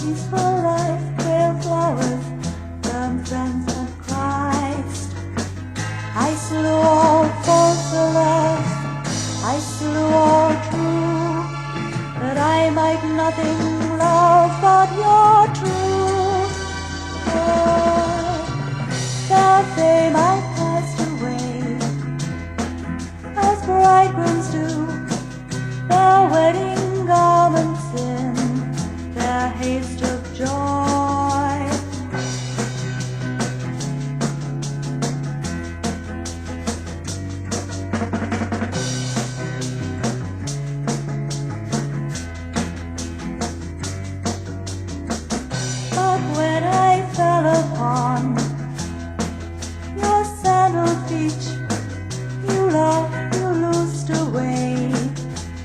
peaceful life where flowers burn friends of Christ. I slew all false love, I slew all true, that I might nothing love but your truth. Oh, the fame I passed away, as bridegrooms do, their wedding garments in their haste of joy. But when I fell upon your sandaled feet, you laughed, you loosed away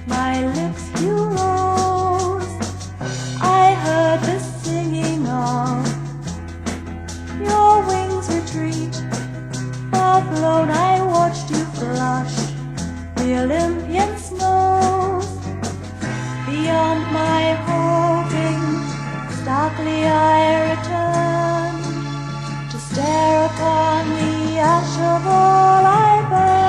my lips, you rose. I heard the singing of your wings retreat. Far flown, I watched you flush the Olympian snows. Beyond my hoping, starkly I returned to stare upon the ash of all I burned.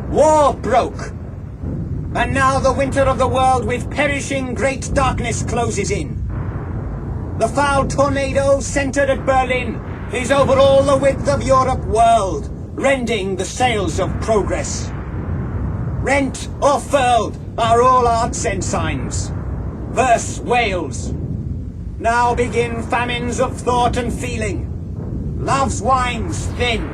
War broke, and now the winter of the world with perishing great darkness closes in. The foul tornado centered at Berlin is over all the width of Europe whirled, rending the sails of progress. Rent or furled are all art's ensigns. Verse wails. Now begin famines of thought and feeling. Love's wine's thin.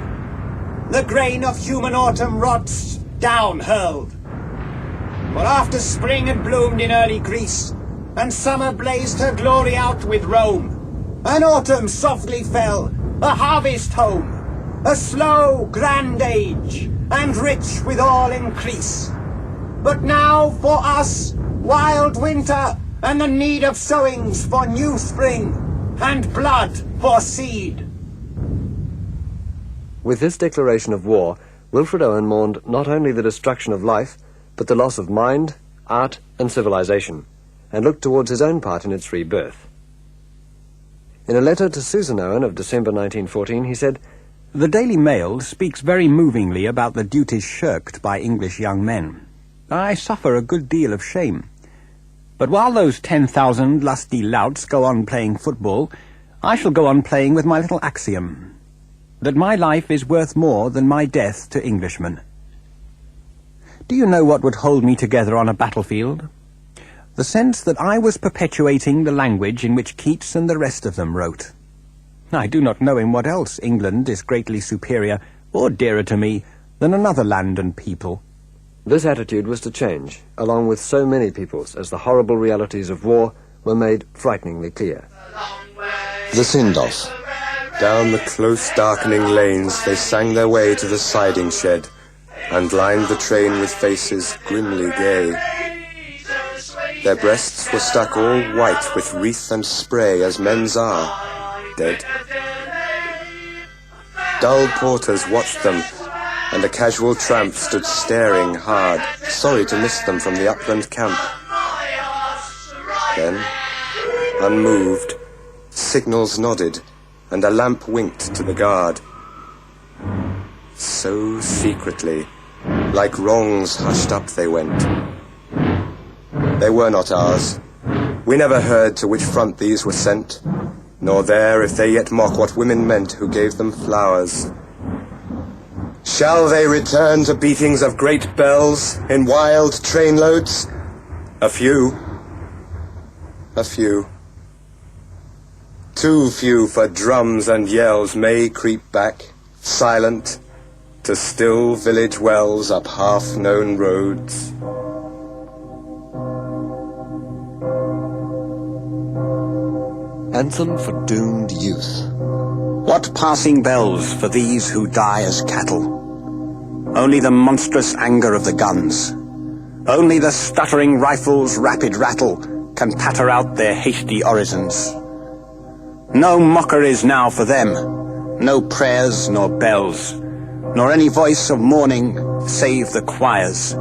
The grain of human autumn rots, down hurled. For after spring had bloomed in early Greece, and summer blazed her glory out with Rome, and autumn softly fell, a harvest home, a slow, grand age, and rich with all increase. But now for us, wild winter, and the need of sowings for new spring, and blood for seed. With this declaration of war, Wilfred Owen mourned not only the destruction of life, but the loss of mind, art, and civilization, and looked towards his own part in its rebirth. In a letter to Susan Owen of December 1914, he said, "The Daily Mail speaks very movingly about the duties shirked by English young men. I suffer a good deal of shame. But while those 10,000 lusty louts go on playing football, I shall go on playing with my little axiom, that my life is worth more than my death to Englishmen. Do you know what would hold me together on a battlefield? The sense that I was perpetuating the language in which Keats and the rest of them wrote. I do not know in what else England is greatly superior or dearer to me than another land and people." This attitude was to change, along with so many people's, as the horrible realities of war were made frighteningly clear. The Sindolf. Down the close darkening lanes they sang their way to the siding shed, and lined the train with faces grimly gay. Their breasts were stuck all white with wreath and spray as men's are, dead. Dull porters watched them, and a casual tramp stood staring hard, sorry to miss them from the upland camp. Then, unmoved, signals nodded, and a lamp winked to the guard. So secretly, like wrongs hushed up they went. They were not ours. We never heard to which front these were sent, nor there if they yet mock what women meant who gave them flowers. Shall they return to beatings of great bells in wild trainloads? A few. A few. Too few for drums and yells may creep back, silent, to still village wells up half-known roads. Anthem for Doomed Youth. What passing bells for these who die as cattle? Only the monstrous anger of the guns. Only the stuttering rifle's rapid rattle can patter out their hasty orisons. No mockeries now for them, no prayers nor bells, nor any voice of mourning save the choirs,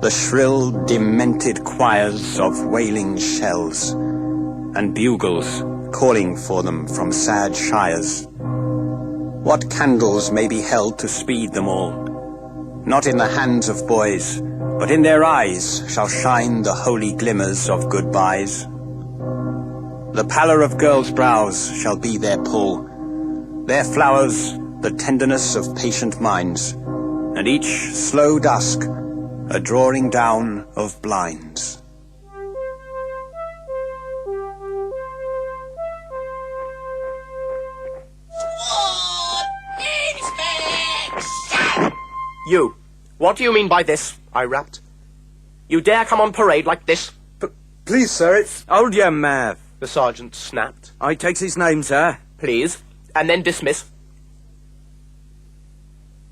the shrill, demented choirs of wailing shells, and bugles calling for them from sad shires. What candles may be held to speed them all? Not in the hands of boys, but in their eyes shall shine the holy glimmers of goodbyes. The pallor of girls' brows shall be their pull, their flowers the tenderness of patient minds, and each slow dusk a drawing down of blinds. You, what do you mean by this? I rapped. You dare come on parade like this? Please, sir, it's... Hold your mouth, the sergeant snapped. I takes his name, sir. Please, and then dismiss.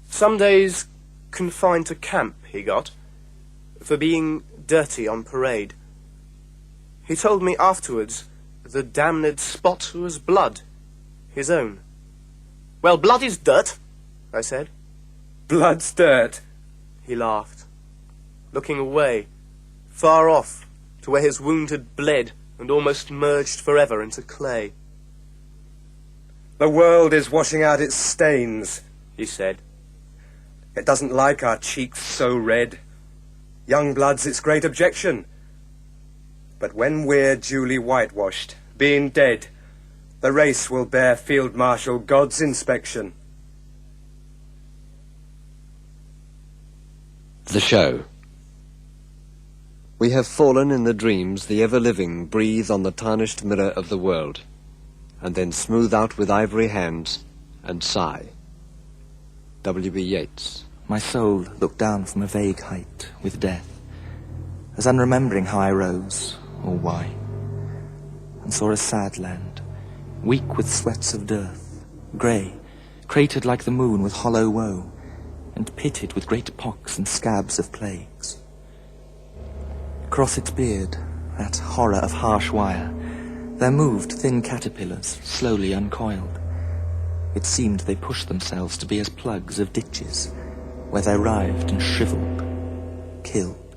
Some days confined to camp he got, for being dirty on parade. He told me afterwards the damned spot was blood, his own. Well, blood is dirt, I said. Blood's dirt. He laughed, looking away, far off, to where his wound had bled and almost merged forever into clay. The world is washing out its stains, He said. It doesn't like our cheeks so red. Young blood's its great objection. But when we're duly whitewashed, being dead, the race will bear Field Marshal God's inspection. The show. We have fallen in the dreams the ever-living breathe on the tarnished mirror of the world, and then smooth out with ivory hands and sigh. W.B. Yeats. My soul looked down from a vague height with death, as unremembering how I rose, or why, and saw a sad land, weak with sweats of dearth, grey, cratered like the moon with hollow woe, and pitted with great pox and scabs of plagues. Across its beard, that horror of harsh wire, there moved thin caterpillars, slowly uncoiled. It seemed they pushed themselves to be as plugs of ditches, where they writhed and shriveled, killed.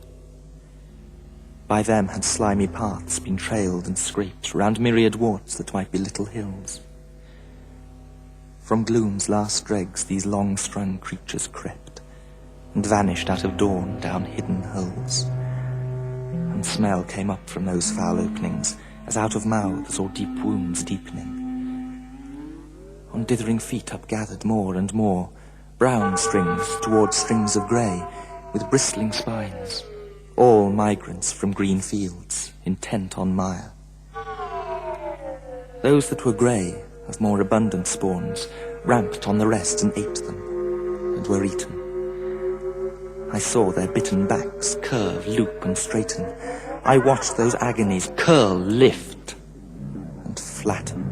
By them had slimy paths been trailed and scraped round myriad warts that might be little hills. From gloom's last dregs these long-strung creatures crept, and vanished out of dawn down hidden holes. And smell came up from those foul openings, as out of mouths or deep wounds deepening. On dithering feet upgathered more and more, brown strings towards strings of grey, with bristling spines, all migrants from green fields, intent on mire. Those that were grey, of more abundant spawns, ramped on the rest and ate them, and were eaten. I saw their bitten backs curve, loop, and straighten. I watched those agonies curl, lift, and flatten.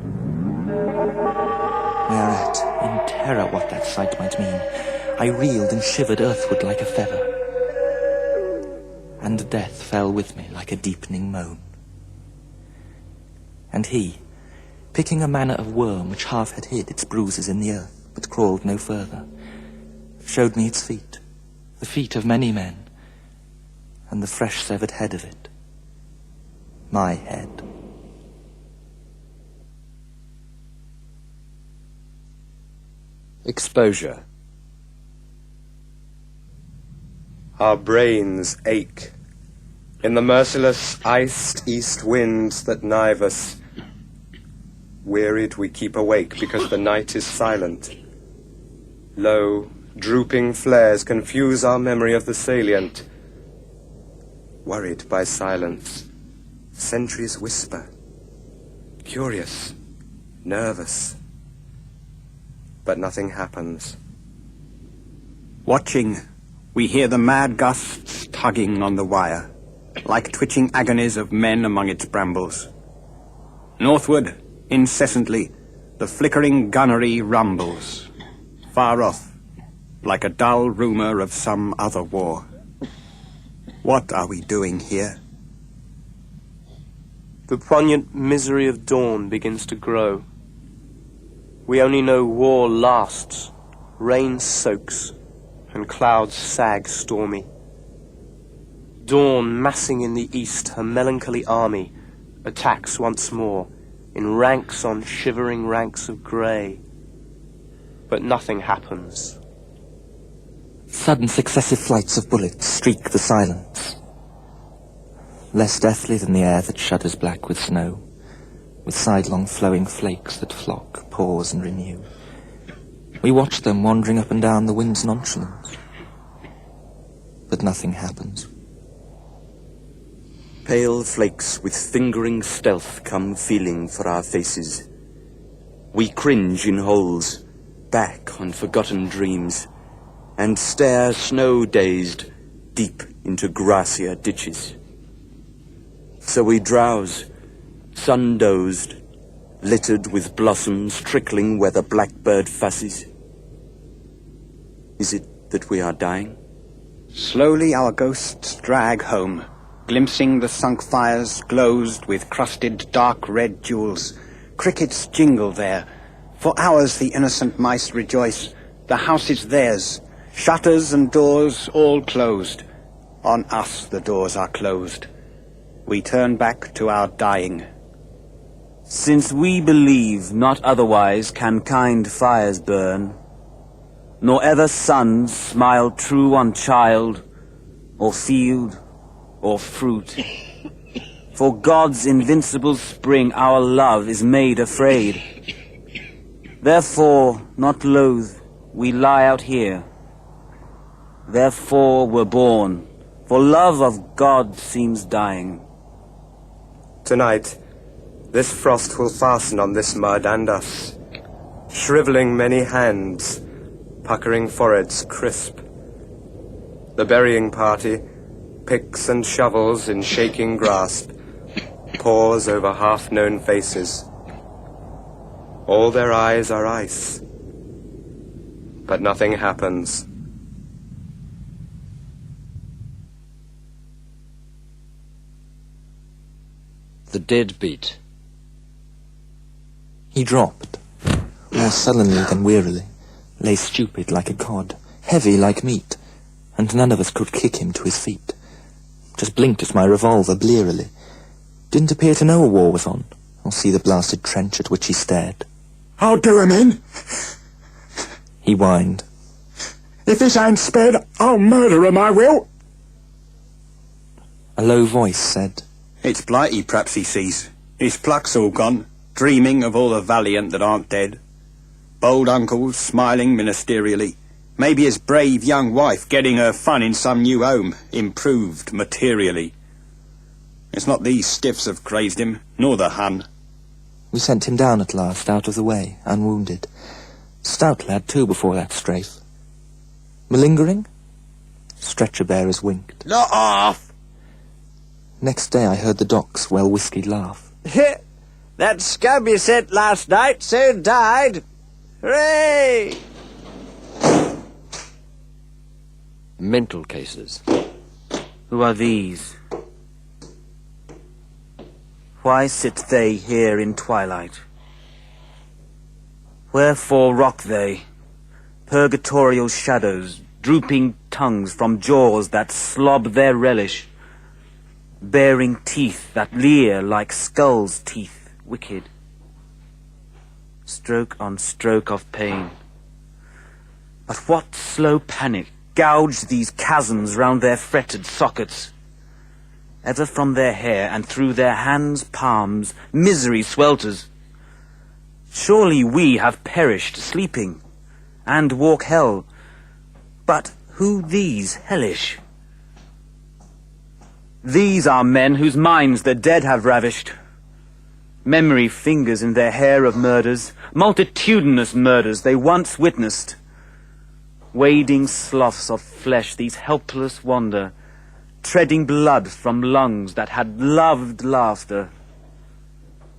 Whereat, in terror what that sight might mean, I reeled and shivered earthward like a feather, and death fell with me like a deepening moan. And he, picking a manner of worm which half had hid its bruises in the earth, but crawled no further, showed me its feet, the feet of many men, and the fresh severed head of it, my head. Exposure. Our brains ache in the merciless iced east winds that knife us. Wearied we keep awake because the night is silent. Low, drooping flares confuse our memory of the salient. Worried by silence, sentries whisper, curious, nervous. But nothing happens. Watching, we hear the mad gusts tugging on the wire, like twitching agonies of men among its brambles. Northward, incessantly, the flickering gunnery rumbles, far off, like a dull rumour of some other war. What are we doing here? The poignant misery of dawn begins to grow. We only know war lasts, rain soaks, and clouds sag stormy. Dawn, massing in the east her melancholy army, attacks once more, in ranks on shivering ranks of grey. But nothing happens. Sudden successive flights of bullets streak the silence. Less deathly than the air that shudders black with snow, with sidelong flowing flakes that flock, pause and renew. We watch them wandering up and down the wind's nonchalance. But nothing happens. Pale flakes with fingering stealth come feeling for our faces. We cringe in holes, back on forgotten dreams, and stare snow-dazed deep into grassier ditches. So we drowse, sun-dozed, littered with blossoms trickling where the blackbird fusses. Is it that we are dying? Slowly our ghosts drag home, glimpsing the sunk fires glozed with crusted dark red jewels. Crickets jingle there. For hours the innocent mice rejoice. The house is theirs. Shutters and doors all closed. On us the doors are closed. We turn back to our dying. Since we believe not otherwise can kind fires burn, nor ever suns smile true on child, or field, or fruit. For God's invincible spring our love is made afraid. Therefore, not loath, we lie out here. Therefore we're born, for love of God seems dying. Tonight, this frost will fasten on this mud and us, shriveling many hands, puckering foreheads crisp. The burying party, picks and shovels in shaking grasp, pause over half-known faces. All their eyes are ice, but nothing happens. The dead beat. He dropped, more sullenly than wearily, lay stupid like a cod, heavy like meat, and none of us could kick him to his feet. Just blinked at my revolver blearily. Didn't appear to know a war was on, or see the blasted trench at which he stared. "I'll do him in," he whined. "If this ain't spared, I'll murder him, I will." A low voice said, It's blighty, perhaps he sees. His pluck's all gone, dreaming of all the valiant that aren't dead. Bold uncles smiling ministerially. Maybe his brave young wife getting her fun in some new home, improved materially. It's not these stiffs have crazed him, nor the Hun. We sent him down at last, out of the way, unwounded. Stout lad too before that strafe. Malingering? Stretcher bearers winked. Not off! Next day I heard the doc's well-whiskied laugh. That scab you sent last night soon died. Hooray! Mental cases. Who are these? Why sit they here in twilight? Wherefore rock they, purgatorial shadows, drooping tongues from jaws that slob their relish, baring teeth that leer like skulls' teeth, wicked, stroke on stroke of pain. But what slow panic gouged these chasms round their fretted sockets? Ever from their hair and through their hands' palms misery swelters. Surely we have perished sleeping, and walk hell. But who these hellish? These are men whose minds the dead have ravished. Memory fingers in their hair of murders, multitudinous murders they once witnessed. Wading sloughs of flesh these helpless wander, treading blood from lungs that had loved laughter.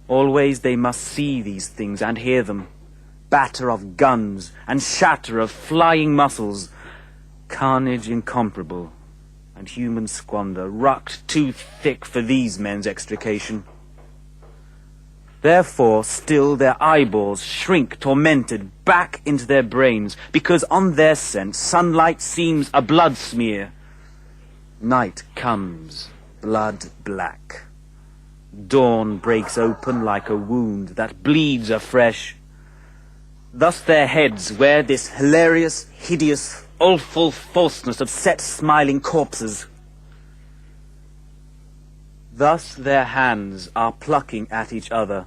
Always they must see these things and hear them, batter of guns and shatter of flying muscles, carnage incomparable, and human squander rucked too thick for these men's extrication. Therefore, still their eyeballs shrink tormented back into their brains, because on their scent sunlight seems a blood smear. Night comes, blood black. Dawn breaks open like a wound that bleeds afresh. Thus their heads wear this hilarious, hideous, awful falseness of set smiling corpses. Thus their hands are plucking at each other,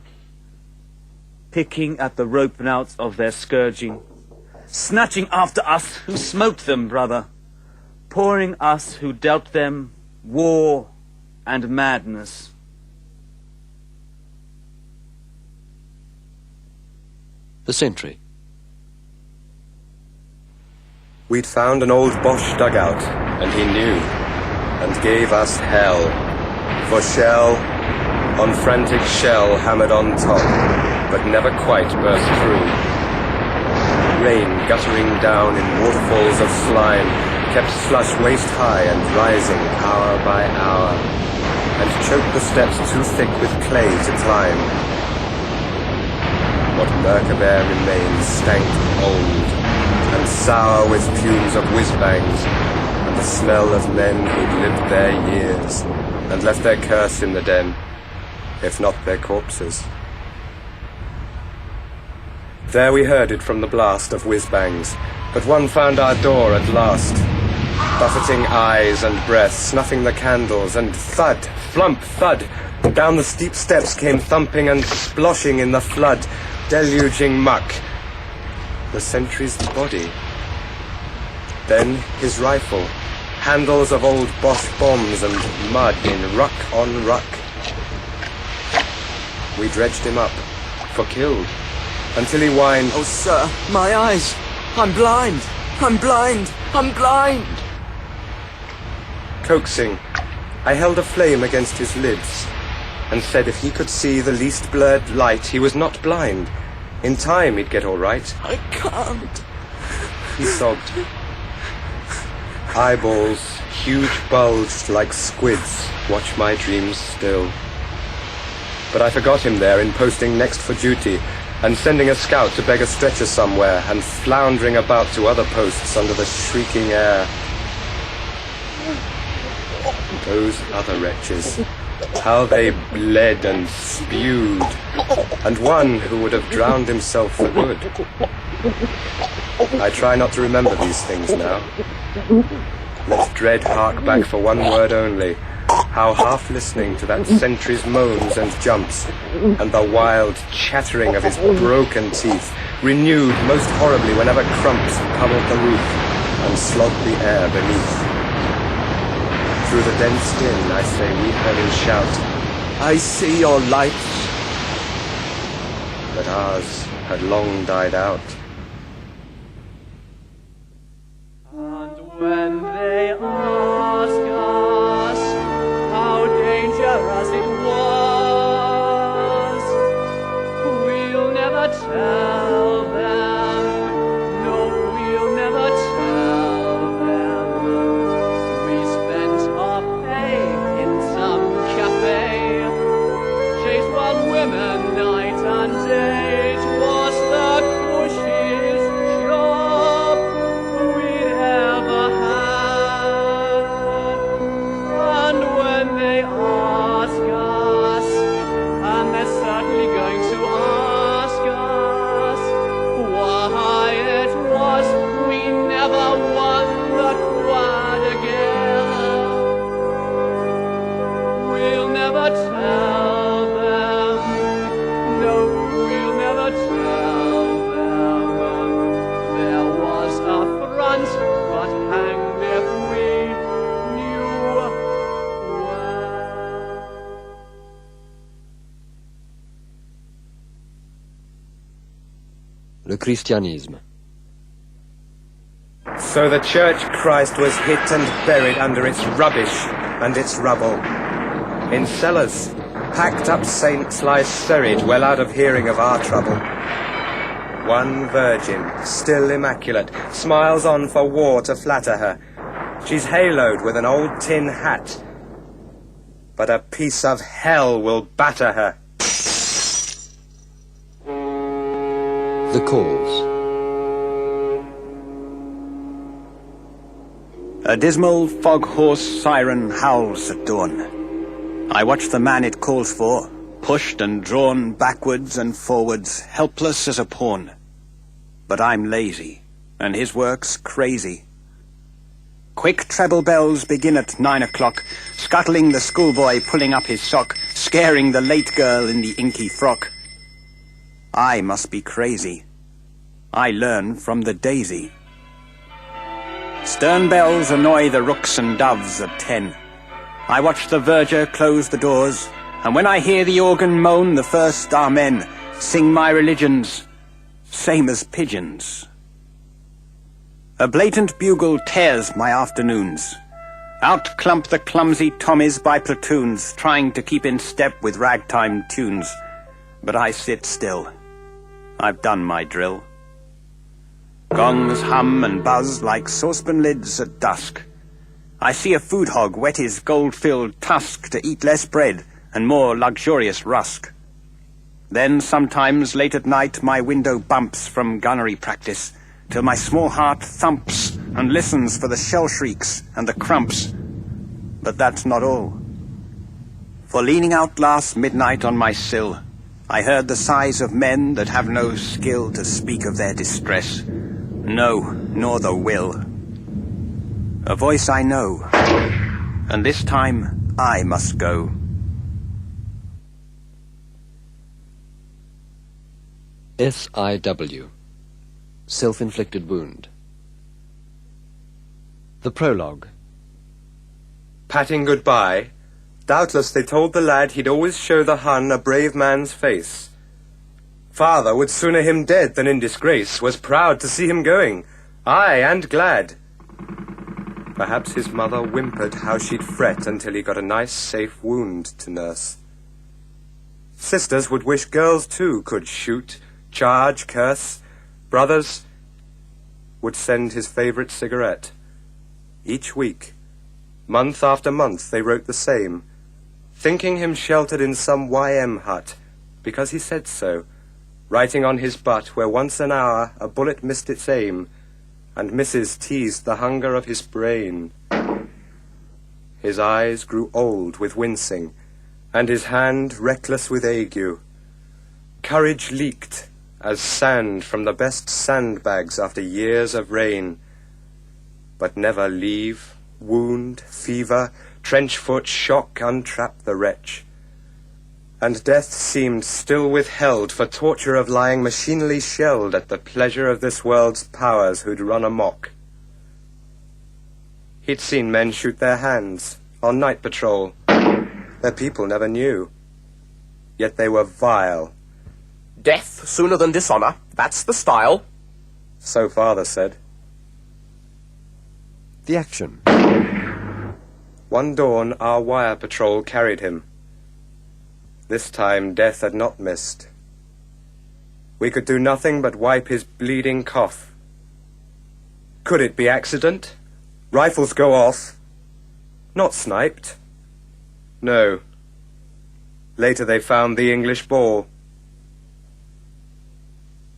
picking at the rope knouts of their scourging, snatching after us who smote them, brother, pouring us who dealt them war and madness. The sentry. We'd found an old Boche dugout, and he knew, and gave us hell. For shell on frantic shell hammered on top, but never quite burst through. Rain guttering down in waterfalls of slime kept slush waist high and rising hour by hour, and choked the steps too thick with clay to climb. What murk of air remained stank old, and sour with fumes of whiz-bangs, and the smell of men who'd lived their years, and left their curse in the den, if not their corpses. There we heard it from the blast of whiz-bangs, but one found our door at last, buffeting eyes and breath, snuffing the candles, and thud, flump, thud, down the steep steps came thumping and sploshing in the flood, deluging muck, the sentry's body. Then his rifle, handles of old Bosch bombs and mud in ruck on ruck. We dredged him up, for killed, until he whined, "Oh, sir, my eyes! I'm blind! I'm blind! I'm blind!" Coaxing, I held a flame against his lids, and said if he could see the least blurred light, he was not blind. In time he'd get all right. "I can't." He sobbed. Eyeballs, huge bulged like squids, watch my dreams still. But I forgot him there in posting next for duty, and sending a scout to beg a stretcher somewhere, and floundering about to other posts under the shrieking air. Those other wretches, how they bled and spewed, and one who would have drowned himself for good. I try not to remember these things now. Let dread hark back for one word only, how half listening to that sentry's moans and jumps, and the wild chattering of his broken teeth, renewed most horribly whenever crumps pummeled the roof and slogged the air beneath. Through the dense din, I say, we heard him shout, "I see your lights." but ours had long died out. And when they ask us how dangerous it was, we'll never tell them. No, we'll never tell them. We spent our pay in some cafe, chased wild women night and day. It was the cushiest job we'd ever had. And when they ask us, and they're certainly going to ask us, why it was we never won the quad again, we'll never tell them. No, we'll never tell them. There was a front, but hanged if we knew well. Le christianisme. So the Church Christ was hit and buried under its rubbish and its rubble. In cellars, packed up saints lie serried, well out of hearing of our trouble. One virgin, still immaculate, smiles on for war to flatter her. She's haloed with an old tin hat, but a piece of hell will batter her. The Calls. A dismal fog-horse siren howls at dawn. I watch the man it calls for, pushed and drawn backwards and forwards, helpless as a pawn. But I'm lazy, and his work's crazy. Quick treble bells begin at 9 o'clock, scuttling the schoolboy pulling up his sock, scaring the late girl in the inky frock. I must be crazy. I learn from the daisy. Stern bells annoy the rooks and doves at 10. I watch the verger close the doors, and when I hear the organ moan the first amen, sing my religions, same as pigeons. A blatant bugle tears my afternoons. Out clump the clumsy Tommies by platoons, trying to keep in step with ragtime tunes. But I sit still. I've done my drill. Gongs hum and buzz like saucepan lids at dusk. I see a food hog whet his gold-filled tusk to eat less bread and more luxurious rusk. Then sometimes late at night my window bumps from gunnery practice, till my small heart thumps and listens for the shell shrieks and the crumps. But that's not all. For leaning out last midnight on my sill, I heard the sighs of men that have no skill to speak of their distress, no, nor the will. A voice I know, and this time I must go. SIW. Self-inflicted wound. The prologue. Patting goodbye, doubtless they told the lad he'd always show the Hun a brave man's face. Father would sooner him dead than in disgrace, was proud to see him going, aye, and glad. Perhaps his mother whimpered how she'd fret until he got a nice, safe wound to nurse. Sisters would wish girls too could shoot, charge, curse. Brothers would send his favorite cigarette. Each week, month after month, they wrote the same, thinking him sheltered in some YM hut, because he said so, writing on his butt where once an hour a bullet missed its aim, and misses teased the hunger of his brain. His eyes grew old with wincing, and his hand reckless with ague. Courage leaked as sand from the best sandbags after years of rain. But never leave, wound, fever, trench foot, shock untrapped the wretch. And death seemed still withheld for torture of lying machinally shelled at the pleasure of this world's powers who'd run amok. He'd seen men shoot their hands on night patrol. Their people never knew. Yet they were vile. Death sooner than dishonor, that's the style. So father said. The action. One dawn our wire patrol carried him. This time death had not missed. We could do nothing but wipe his bleeding cough. Could it be accident? Rifles go off. Not sniped. No. Later they found the English ball.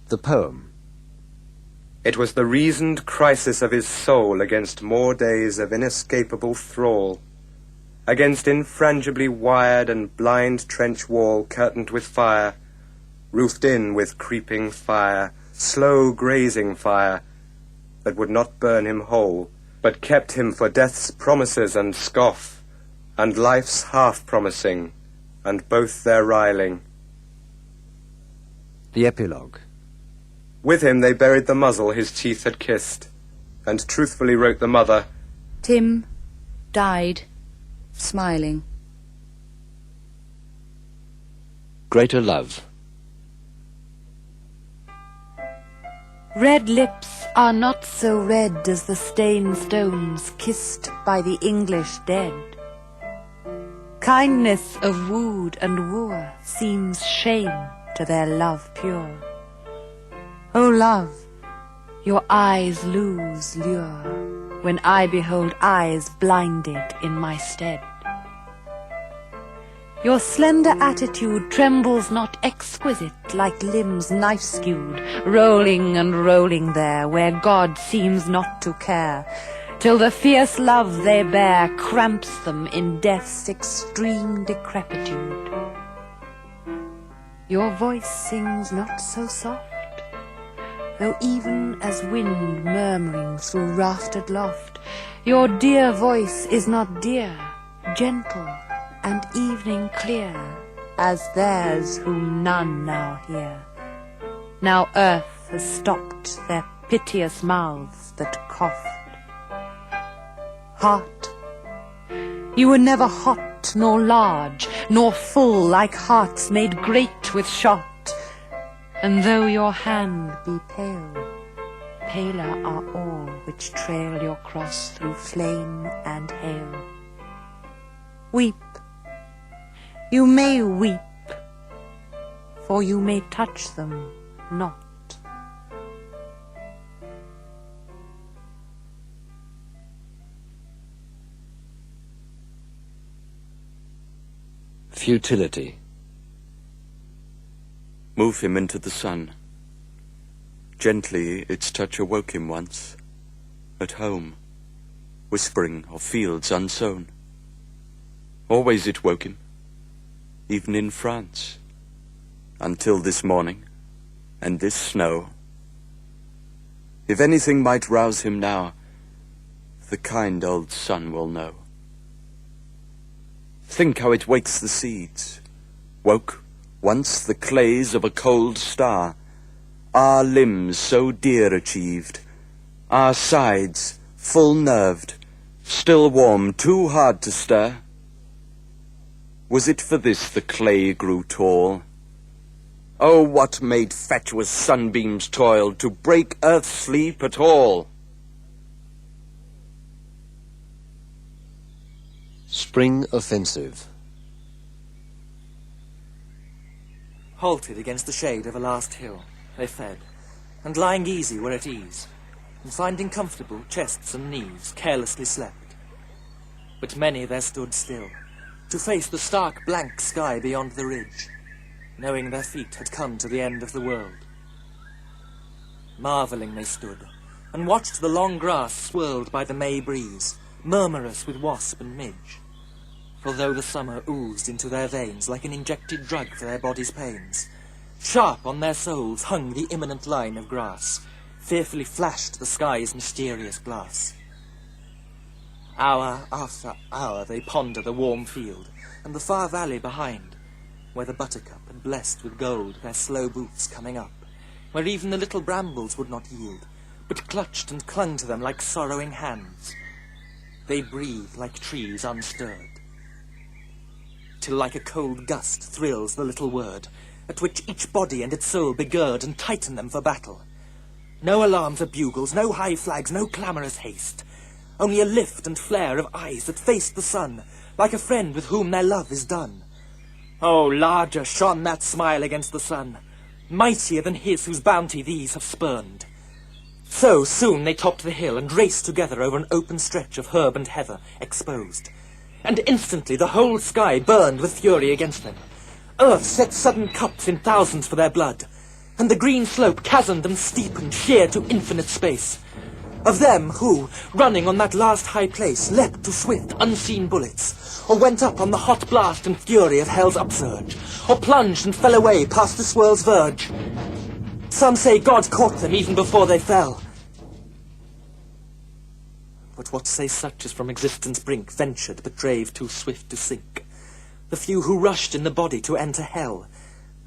The poem. It was the reasoned crisis of his soul against more days of inescapable thrall, against infrangibly wired and blind trench wall curtained with fire, roofed in with creeping fire, slow grazing fire, that would not burn him whole, but kept him for death's promises and scoff, and life's half-promising, and both their riling. The epilogue. With him they buried the muzzle his teeth had kissed, and truthfully wrote the mother, Tim died smiling. Greater love. Red lips are not so red as the stained stones kissed by the English dead. Kindness of wooed and wooer seems shame to their love pure. O love, your eyes lose lure when I behold eyes blinded in my stead. Your slender attitude trembles not exquisite, like limbs knife-skewed, rolling and rolling there, where God seems not to care, till the fierce love they bear cramps them in death's extreme decrepitude. Your voice sings not so soft, though even as wind murmuring through raftered loft, your dear voice is not dear, gentle, and evening clear, as theirs whom none now hear. Now earth has stopped their piteous mouths that coughed. Heart, you were never hot nor large, nor full like hearts made great with shot, and though your hand be pale, paler are all which trail your cross through flame and hail. Weep, you may weep, for you may touch them not. Futility. Move him into the sun. Gently its touch awoke him once, at home, whispering of fields unsown. Always it woke him, even in France, until this morning, and this snow. If anything might rouse him now, the kind old sun will know. Think how it wakes the seeds, woke once the clays of a cold star, our limbs so dear achieved, our sides full nerved, still warm, too hard to stir. Was it for this the clay grew tall? Oh, what made fatuous sunbeams toil to break earth's sleep at all? Spring offensive. Halted against the shade of a last hill, they fed, and lying easy were at ease, and finding comfortable chests and knees, carelessly slept. But many there stood still, to face the stark blank sky beyond the ridge, knowing their feet had come to the end of the world. Marvelling they stood, and watched the long grass swirled by the May breeze, murmurous with wasp and midge. For though the summer oozed into their veins like an injected drug for their bodies' pains, sharp on their souls hung the imminent line of grass, fearfully flashed the sky's mysterious glass. Hour after hour they ponder the warm field, and the far valley behind, where the buttercup had blessed with gold their slow boots coming up, where even the little brambles would not yield, but clutched and clung to them like sorrowing hands. They breathe like trees unstirred, till like a cold gust thrills the little word, at which each body and its soul begird and tighten them for battle. No alarms or bugles, no high flags, no clamorous haste, only a lift and flare of eyes that faced the sun, like a friend with whom their love is done. Oh, larger shone that smile against the sun, mightier than his whose bounty these have spurned. So soon they topped the hill and raced together over an open stretch of herb and heather exposed, and instantly the whole sky burned with fury against them. Earth set sudden cups in thousands for their blood, and the green slope chasmed and steepened sheer to infinite space. Of them who, running on that last high place, leapt to swift, unseen bullets, or went up on the hot blast and fury of hell's upsurge, or plunged and fell away past this world's verge. Some say God caught them even before they fell. But what say such as from existence' brink ventured but drave too swift to sink? The few who rushed in the body to enter hell,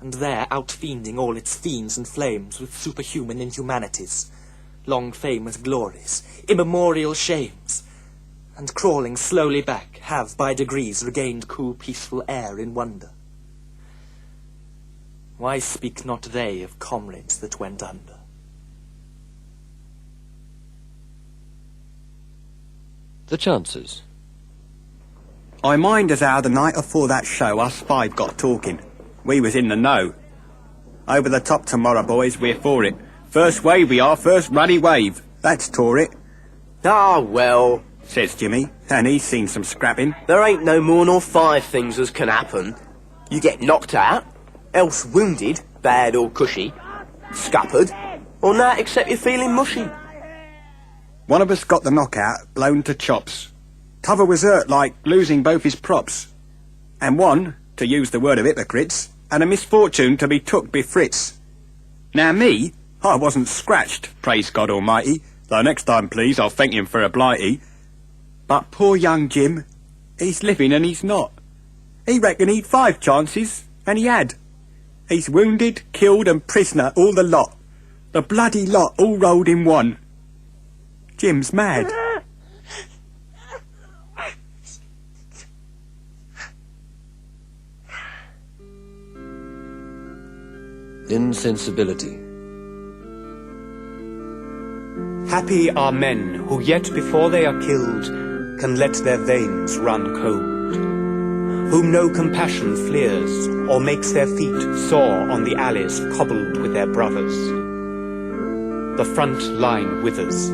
and there out-fiending all its fiends and flames with superhuman inhumanities, long famous glories, immemorial shames, and crawling slowly back, have by degrees regained cool peaceful air in wonder. Why speak not they of comrades that went under? The chances. I mind as how the night afore that show us five got talking. We was in the know. Over the top tomorrow, boys, we're for it. First wave we are, first ruddy wave. That's tore it. Ah, well, says Jimmy, and he's seen some scrapping. There ain't no more nor 5 things as can happen. You get knocked out, else wounded, bad or cushy, scuppered, or not except you're feeling mushy. One of us got the knockout, blown to chops. T'other was hurt like losing both his props. And one, to use the word of hypocrites, had a misfortune to be took by Fritz. Now me, I wasn't scratched, praise God Almighty, though next time, please, I'll thank him for a blighty. But poor young Jim, he's living and he's not. He reckoned he'd 5 chances, and he had. He's wounded, killed and prisoner, all the lot. The bloody lot all rolled in one. Jim's mad. Insensibility. Happy are men who yet before they are killed can let their veins run cold, whom no compassion fleers or makes their feet sore on the alleys cobbled with their brothers. The front line withers,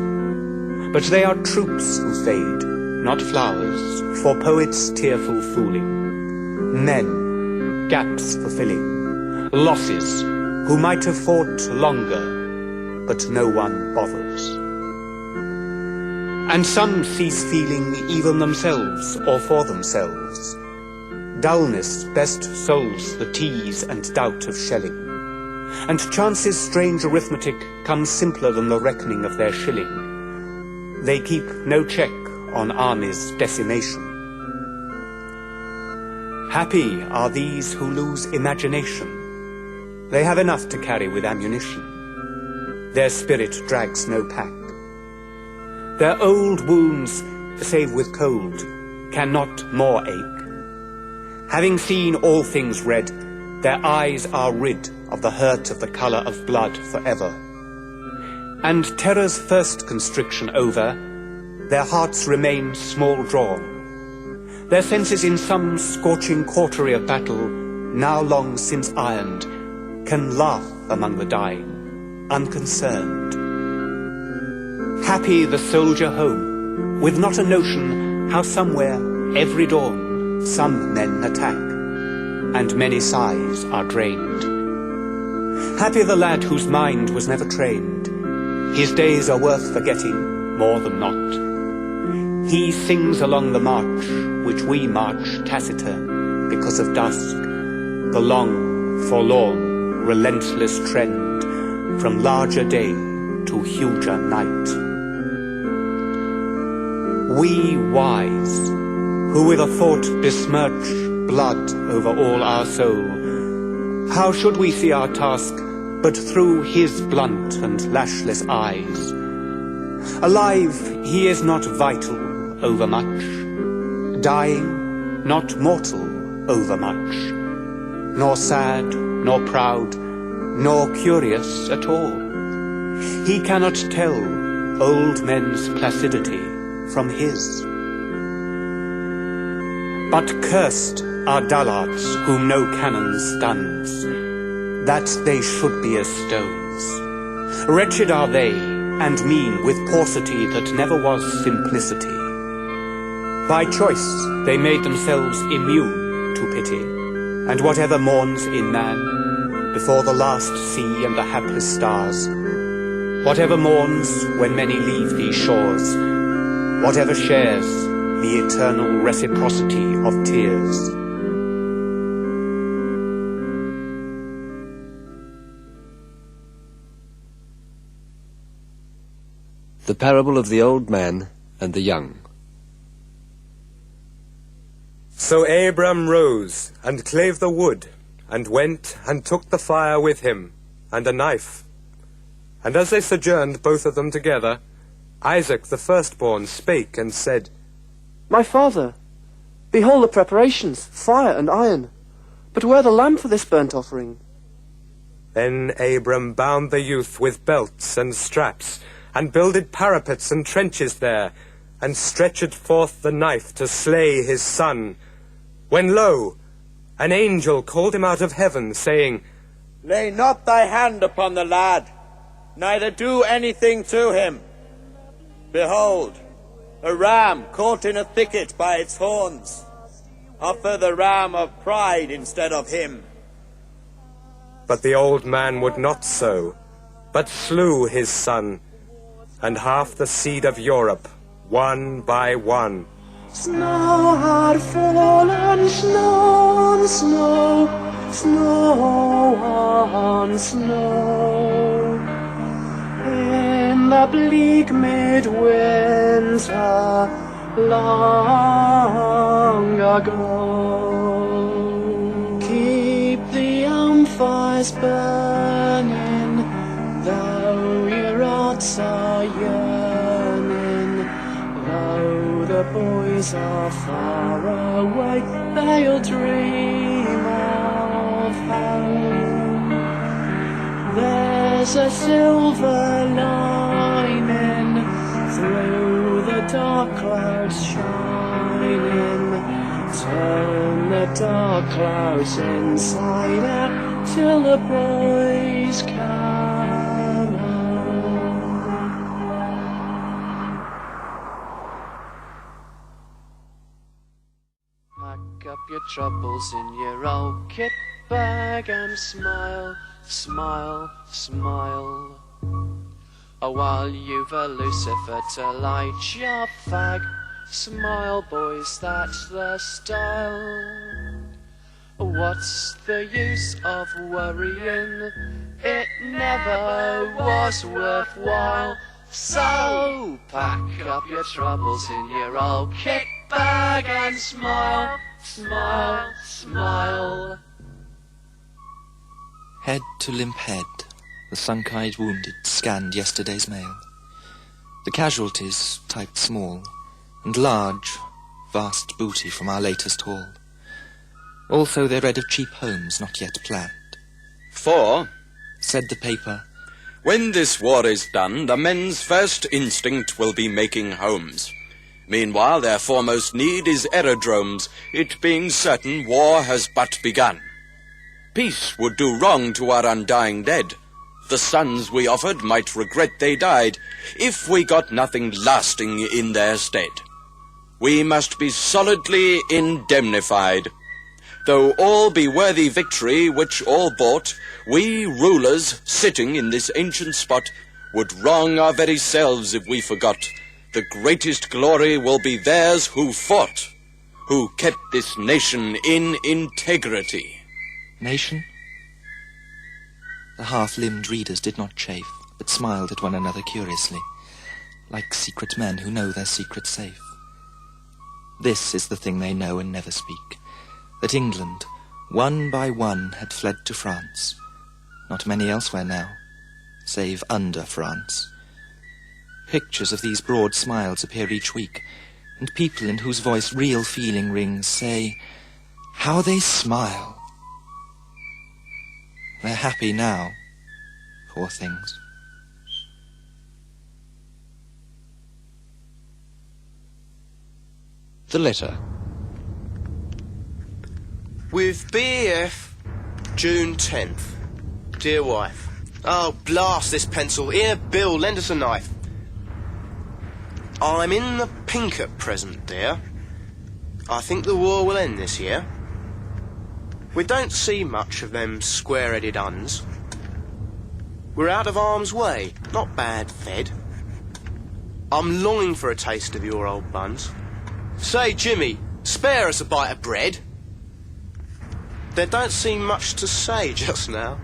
but they are troops who fade, not flowers, for poets' tearful fooling, men, gaps fulfilling, losses, who might have fought longer, but no one bothers. And some cease feeling even themselves or for themselves. Dullness best solves the tease and doubt of shelling, and chance's strange arithmetic comes simpler than the reckoning of their shilling. They keep no check on armies' decimation. Happy are these who lose imagination. They have enough to carry with ammunition. Their spirit drags no pack. Their old wounds, save with cold, cannot more ache. Having seen all things red, their eyes are rid of the hurt of the colour of blood forever. And terror's first constriction over, their hearts remain small drawn. Their senses in some scorching cautery of battle, now long since ironed, can laugh among the dying, unconcerned. Happy the soldier home, with not a notion how somewhere, every dawn, some men attack, and many sighs are drained. Happy the lad whose mind was never trained. His days are worth forgetting more than not. He sings along the march, which we march taciturn, because of dusk, the long, forlorn, relentless trend from larger day to huger night. We wise, who with a thought besmirch blood over all our soul, how should we see our task but through his blunt and lashless eyes? Alive, he is not vital overmuch, dying, not mortal overmuch, nor sad, nor proud, nor curious at all. He cannot tell old men's placidity from his. But cursed are dullards whom no cannon stuns, that they should be as stones. Wretched are they, and mean with paucity that never was simplicity. By choice they made themselves immune to pity, and whatever mourns in man, before the last sea and the hapless stars, whatever mourns when many leave these shores, whatever shares the eternal reciprocity of tears. The parable of the old man and the young. So Abram rose, and clave the wood, and went, and took the fire with him, and a knife. And as they sojourned both of them together, Isaac the firstborn spake and said, My father, behold the preparations, fire and iron. But where the lamb for this burnt offering? Then Abram bound the youth with belts and straps, and builded parapets and trenches there, and stretched forth the knife to slay his son. When lo, an angel called him out of heaven, saying, Lay not thy hand upon the lad, neither do anything to him. Behold, A ram caught in a thicket by its horns. Offer the ram of pride instead of him. But the old man would not so, but slew his son, and half the seed of Europe, one by one. Snow had fallen, snow on snow, snow on snow. In the bleak midwinter, long ago. Keep the fires burning, though your hearts are yearning. Though the boys are far away, they'll dream of home. There's a silver lining through the dark clouds shining. Turn the dark clouds inside out till the boys come home. Pack up your troubles in your old kit bag and smile, smile, smile. Oh, while you've a Lucifer to light your fag, smile, boys, that's the style. What's the use of worrying? It never was worthwhile. So pack up your troubles in your old kit bag and smile, smile, smile. Head to limp head, the sunk-eyed wounded scanned yesterday's mail. The casualties typed small, and large, vast booty from our latest haul. Also they read of cheap homes not yet planned. For, said the paper, when this war is done, the men's first instinct will be making homes. Meanwhile, their foremost need is aerodromes, it being certain war has but begun. Peace would do wrong to our undying dead. The sons we offered might regret they died, if we got nothing lasting in their stead. We must be solidly indemnified. Though all be worthy victory which all bought, we rulers, sitting in this ancient spot, would wrong our very selves if we forgot. The greatest glory will be theirs who fought, who kept this nation in integrity. Nation? The half-limbed readers did not chafe, but smiled at one another curiously, like secret men who know their secret safe. This is the thing they know and never speak, that England, one by one, had fled to France. Not many elsewhere now, save under France. Pictures of these broad smiles appear each week, and people in whose voice real feeling rings say, "How they smile!" They're happy now, poor things. The letter. With BF, June 10th. Dear wife. Oh, blast this pencil. Here, Bill, lend us a knife. I'm in the pink at present, dear. I think the war will end this year. We don't see much of them square-headed Huns. We're out of harm's way, not bad fed. I'm longing for a taste of your old buns. Say, Jimmy, spare us a bite of bread. There don't seem much to say just now.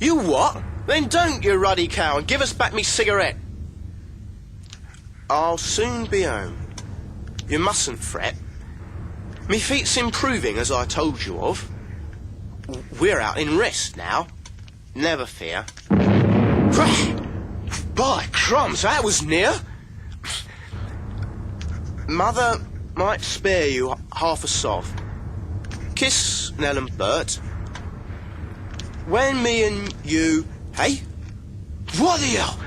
You what? Then don't, you ruddy cow, and give us back me cigarette. I'll soon be home. You mustn't fret. Me feet's improving, as I told you of. We're out in rest now. Never fear. By crumbs, that was near. Mother might spare you half a sov. Kiss Nell and Bert. When me and you... Hey? What the hell?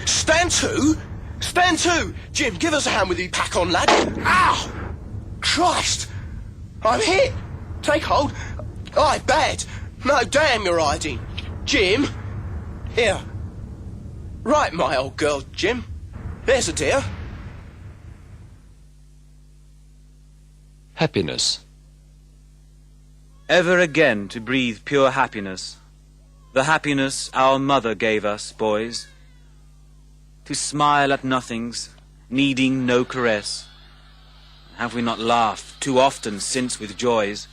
Stand to? Stand to! Jim, give us a hand with your pack on, lad. Ow! Christ! I'm hit! Take hold. Aye, bad. No, damn your hiding. Jim? Here. Right, my old girl, Jim. There's a dear. Happiness. Ever again to breathe pure happiness, the happiness our mother gave us, boys. To smile at nothings, needing no caress. Have we not laughed too often since with joys?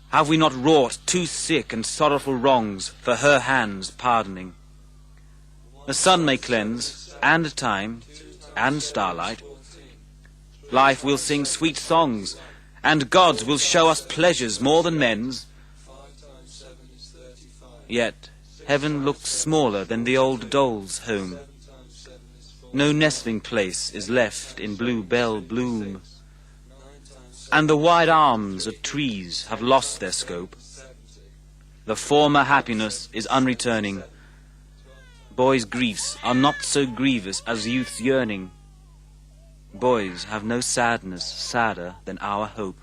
Have we not wrought too sick and sorrowful wrongs for her hands pardoning? The sun may cleanse, and time, and starlight. Life will sing sweet songs, and gods will show us pleasures more than men's. Yet heaven looks smaller than the old dole's home. No nestling place is left in bluebell bloom, and the wide arms of trees have lost their scope. The former happiness is unreturning. Boys' griefs are not so grievous as youth's yearning. Boys have no sadness sadder than our hope.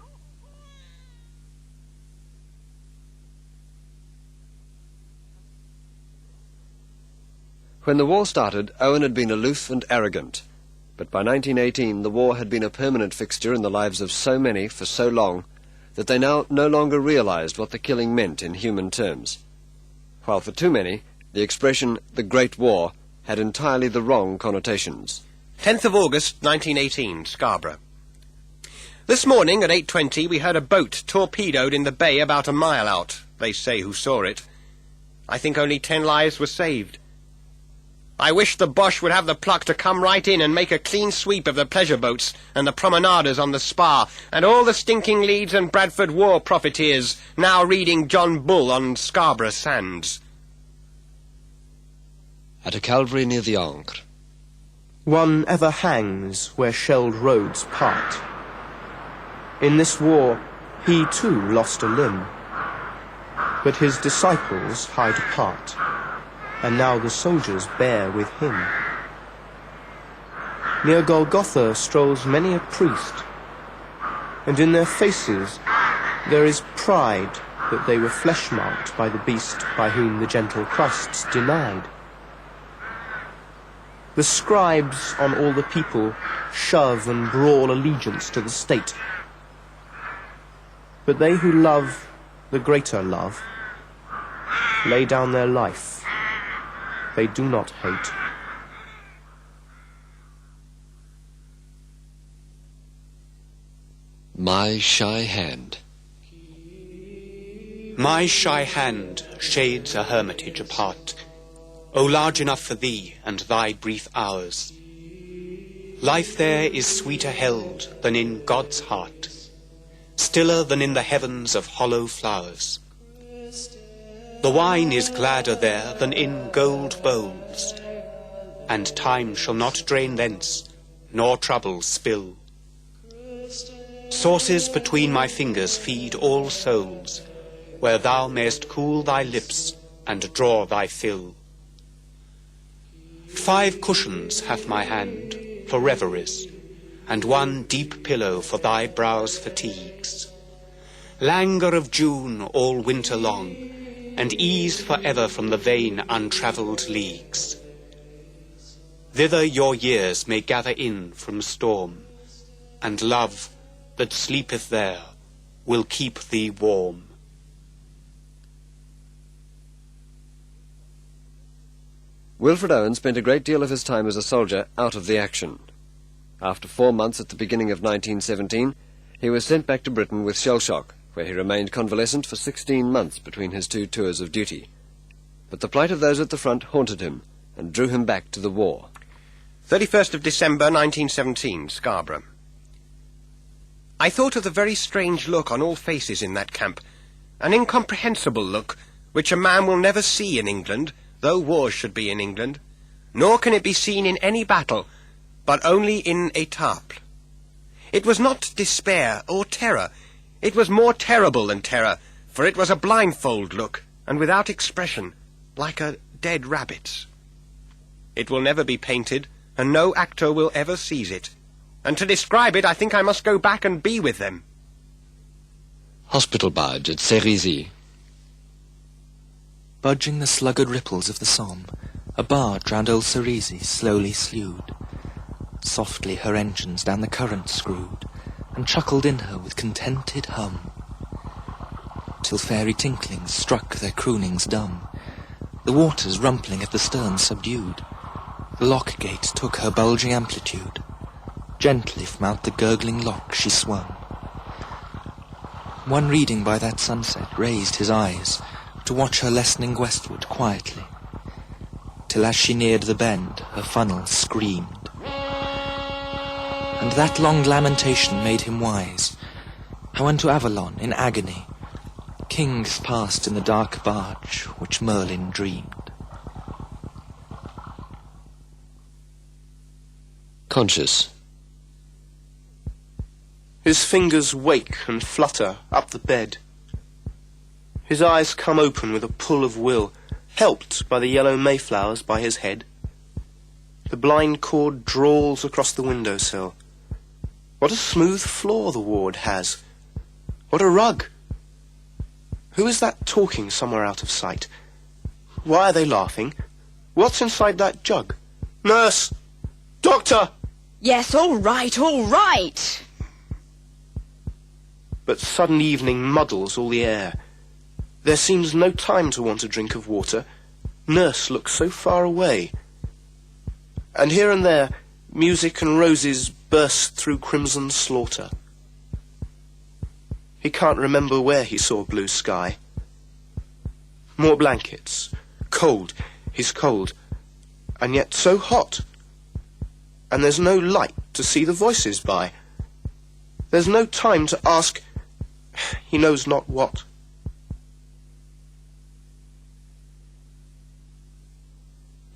When the war started, Owen had been aloof and arrogant. But by 1918, the war had been a permanent fixture in the lives of so many for so long that they now no longer realized what the killing meant in human terms. While for too many, the expression, the Great War, had entirely the wrong connotations. 10th of August, 1918, Scarborough. This morning at 8:20 we heard a boat torpedoed in the bay about a mile out. They say who saw it. I think only 10 lives were saved. I wish the Boche would have the pluck to come right in and make a clean sweep of the pleasure boats and the promenaders on the spar and all the stinking Leeds and Bradford war profiteers now reading John Bull on Scarborough sands. At a calvary near the Ancre. One ever hangs where shelled roads part. In this war, he too lost a limb, but his disciples hide apart, and now the soldiers bear with him. Near Golgotha strolls many a priest, and in their faces there is pride that they were flesh-marked by the beast by whom the gentle crusts denied. The scribes on all the people shove and brawl allegiance to the state. But they who love the greater love lay down their life. They do not hate. My shy hand. My shy hand shades a hermitage apart, O large enough for thee and thy brief hours. Life there is sweeter held than in God's heart, stiller than in the heavens of hollow flowers. The wine is gladder there than in gold bowls, and time shall not drain thence, nor trouble spill. Sources between my fingers feed all souls, where thou mayst cool thy lips and draw thy fill. 5 cushions hath my hand for reveries, and 1 deep pillow for thy brow's fatigues. Languor of June all winter long, and ease for ever from the vain untravelled leagues. Thither your years may gather in from storm, and love that sleepeth there will keep thee warm. Wilfred Owen spent a great deal of his time as a soldier out of the action. After 4 months at the beginning of 1917, he was sent back to Britain with shell shock, where he remained convalescent for 16 months between his 2 tours of duty. But the plight of those at the front haunted him and drew him back to the war. 31st of December 1917, Scarborough. I thought of the very strange look on all faces in that camp, an incomprehensible look which a man will never see in England, though wars should be in England, nor can it be seen in any battle, but only in étaples. It was not despair or terror. It was more terrible than terror, for it was a blindfold look, and without expression, like a dead rabbit's. It will never be painted, and no actor will ever seize it. And to describe it, I think I must go back and be with them. Hospital barge at Cerisy. Budging the sluggard ripples of the Somme, a barge round old Cerisy slowly slewed. Softly her engines down the current screwed, and chuckled in her with contented hum, till fairy tinklings struck their croonings dumb, the waters rumpling at the stern subdued, the lock gate took her bulging amplitude, gently from out the gurgling lock she swung. One reading by that sunset raised his eyes to watch her lessening westward quietly, till as she neared the bend her funnel screamed. And that long lamentation made him wise, how unto Avalon in agony kings passed in the dark barge which Merlin dreamed. Conscious. His fingers wake and flutter up the bed. His eyes come open with a pull of will, helped by the yellow mayflowers by his head. The blind cord drawls across the windowsill. What a smooth floor the ward has. What a rug. Who is that talking somewhere out of sight? Why are they laughing? What's inside that jug? Nurse! Doctor! Yes, all right, all right. But sudden evening muddles all the air. There seems no time to want a drink of water. Nurse looks so far away. And here and there, music and roses burst through crimson slaughter. He can't remember where he saw blue sky. More blankets. Cold. He's cold. And yet so hot. And there's no light to see the voices by. There's no time to ask he knows not what.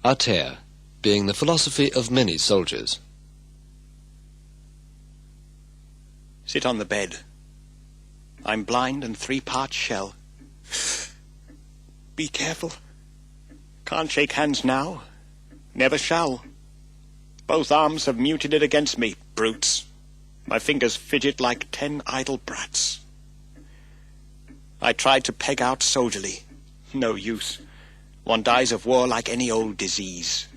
Arter, being the philosophy of many soldiers. Sit on the bed. I'm blind and 3 parts shell. Be careful. Can't shake hands now. Never shall. Both arms have mutilated against me, brutes. My fingers fidget like 10 idle brats. I tried to peg out soldierly. No use. One dies of war like any old disease.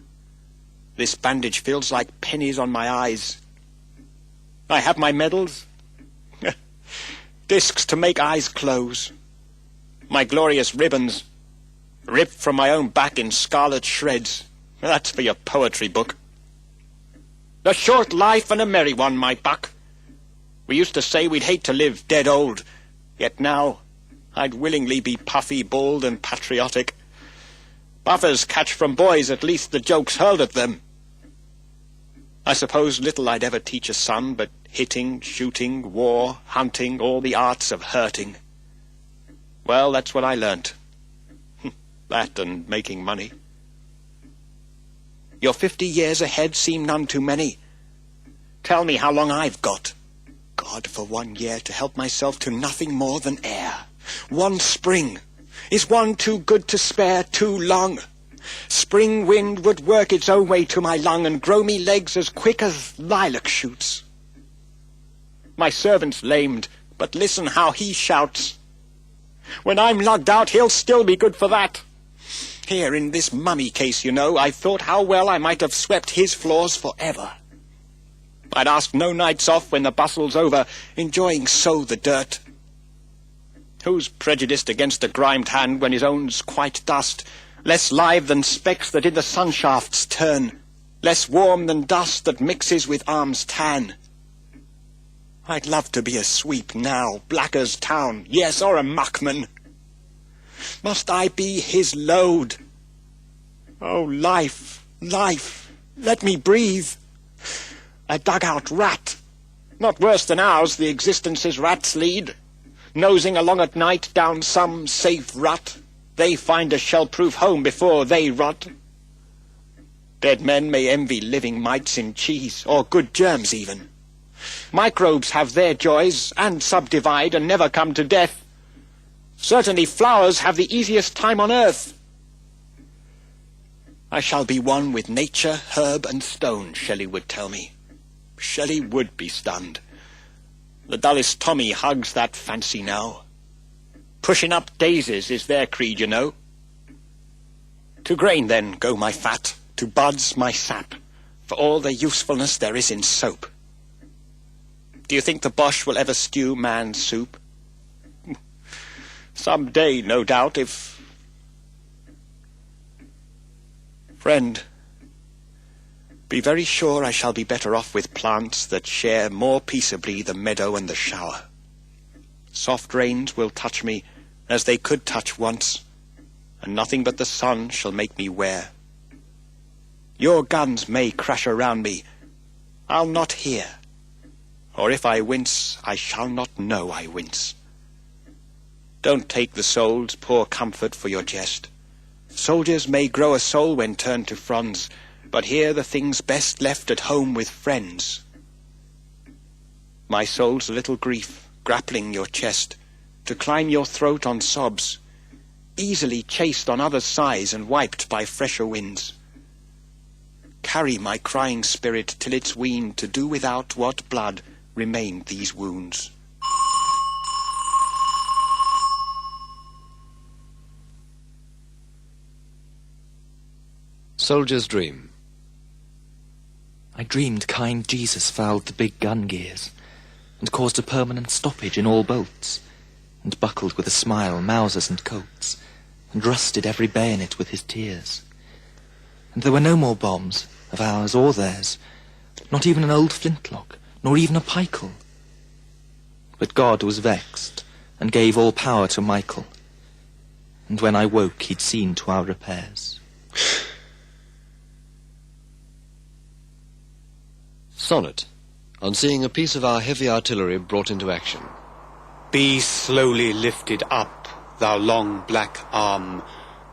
This bandage feels like pennies on my eyes. I have my medals. Discs to make eyes close. My glorious ribbons, ripped from my own back in scarlet shreds. That's for your poetry book. A short life and a merry one, my buck. We used to say we'd hate to live dead old, yet now I'd willingly be puffy, bald, and patriotic. Buffers catch from boys at least the jokes hurled at them. I suppose little I'd ever teach a son, but hitting, shooting, war, hunting, all the arts of hurting. Well, that's what I learnt. That and making money. Your 50 years ahead seem none too many. Tell me how long I've got. God, for 1 year to help myself to nothing more than air. 1 spring. Is 1 too good to spare too long? Spring wind would work its own way to my lung and grow me legs as quick as lilac shoots. My servant's lamed, but listen how he shouts. When I'm lugged out, he'll still be good for that. Here in this mummy case, you know, I thought how well I might have swept his floors forever. I'd ask no nights off when the bustle's over, enjoying so the dirt. Who's prejudiced against a grimed hand when his own's quite dust, less live than specks that in the sun shafts turn, less warm than dust that mixes with arms tan? I'd love to be a sweep now, black as town, yes, or a muckman. Must I be his load? Oh, life, life, let me breathe. A dugout rat, not worse than ours the existence's rats lead. Nosing along at night down some safe rut, they find a shell-proof home before they rot. Dead men may envy living mites in cheese, or good germs even. Microbes have their joys, and subdivide, and never come to death. Certainly flowers have the easiest time on earth. I shall be one with nature, herb, and stone, Shelley would tell me. Shelley would be stunned. The dullest Tommy hugs that fancy now. Pushing up daisies is their creed, you know. To grain, then, go my fat, to buds my sap, for all the usefulness there is in soap. Do you think the Boche will ever stew man soup? Some day, no doubt, if... Friend, be very sure I shall be better off with plants that share more peaceably the meadow and the shower. Soft rains will touch me as they could touch once, and nothing but the sun shall make me wear. Your guns may crash around me, I'll not hear, or if I wince, I shall not know I wince. Don't take the soul's poor comfort for your jest. Soldiers may grow a soul when turned to fronds, but here the thing's best left at home with friends. My soul's a little grief, grappling your chest, to climb your throat on sobs, easily chased on other sighs and wiped by fresher winds. Carry my crying spirit till it's weaned to do without what blood remained these wounds. Soldier's Dream. I dreamed kind Jesus fouled the big gun gears, and caused a permanent stoppage in all bolts, and buckled with a smile Mausers and Colts, and rusted every bayonet with his tears. And there were no more bombs, of ours or theirs, not even an old flintlock, nor even a pike'll. But God was vexed, and gave all power to Michael, and when I woke he'd seen to our repairs. Sonnet, on seeing a piece of our heavy artillery brought into action. Be slowly lifted up, thou long black arm,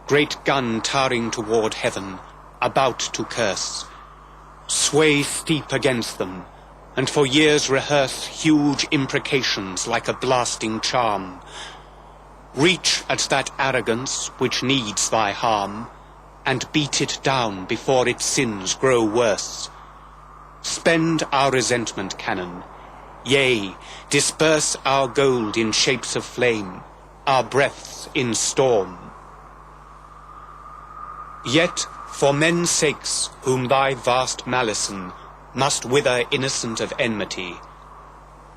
great gun towering toward heaven, about to curse. Sway steep against them, and for years rehearse huge imprecations like a blasting charm. Reach at that arrogance which needs thy harm, and beat it down before its sins grow worse. Spend our resentment cannon, yea, disperse our gold in shapes of flame, our breaths in storm. Yet, for men's sakes whom thy vast malison must wither innocent of enmity,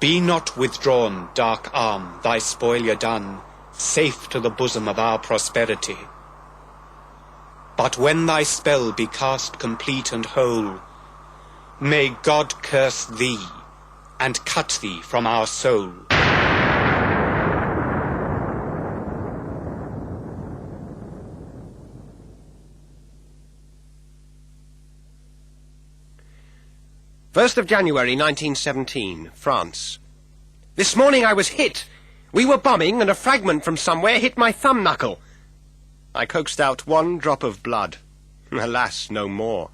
be not withdrawn, dark arm, thy spoiler done, safe to the bosom of our prosperity. But when thy spell be cast complete and whole, may God curse thee, and cut thee from our soul. First of January 1917, France. This morning I was hit. We were bombing and a fragment from somewhere hit my thumb knuckle. I coaxed out one drop of blood. Alas, no more.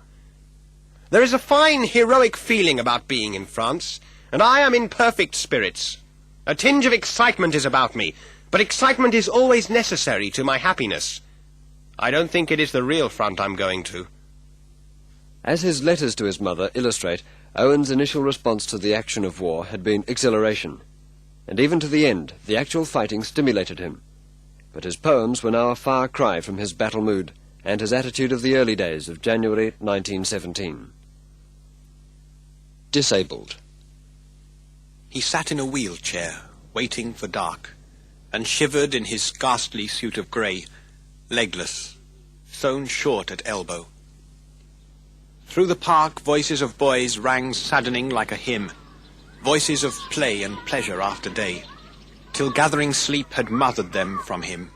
There is a fine, heroic feeling about being in France, and I am in perfect spirits. A tinge of excitement is about me, but excitement is always necessary to my happiness. I don't think it is the real front I'm going to. As his letters to his mother illustrate, Owen's initial response to the action of war had been exhilaration, and even to the end, the actual fighting stimulated him. But his poems were now a far cry from his battle mood and his attitude of the early days of January 1917. Disabled. He sat in a wheelchair, waiting for dark, and shivered in his ghastly suit of grey, legless, sewn short at elbow. Through the park, voices of boys rang saddening like a hymn, voices of play and pleasure after day, till gathering sleep had mothered them from him.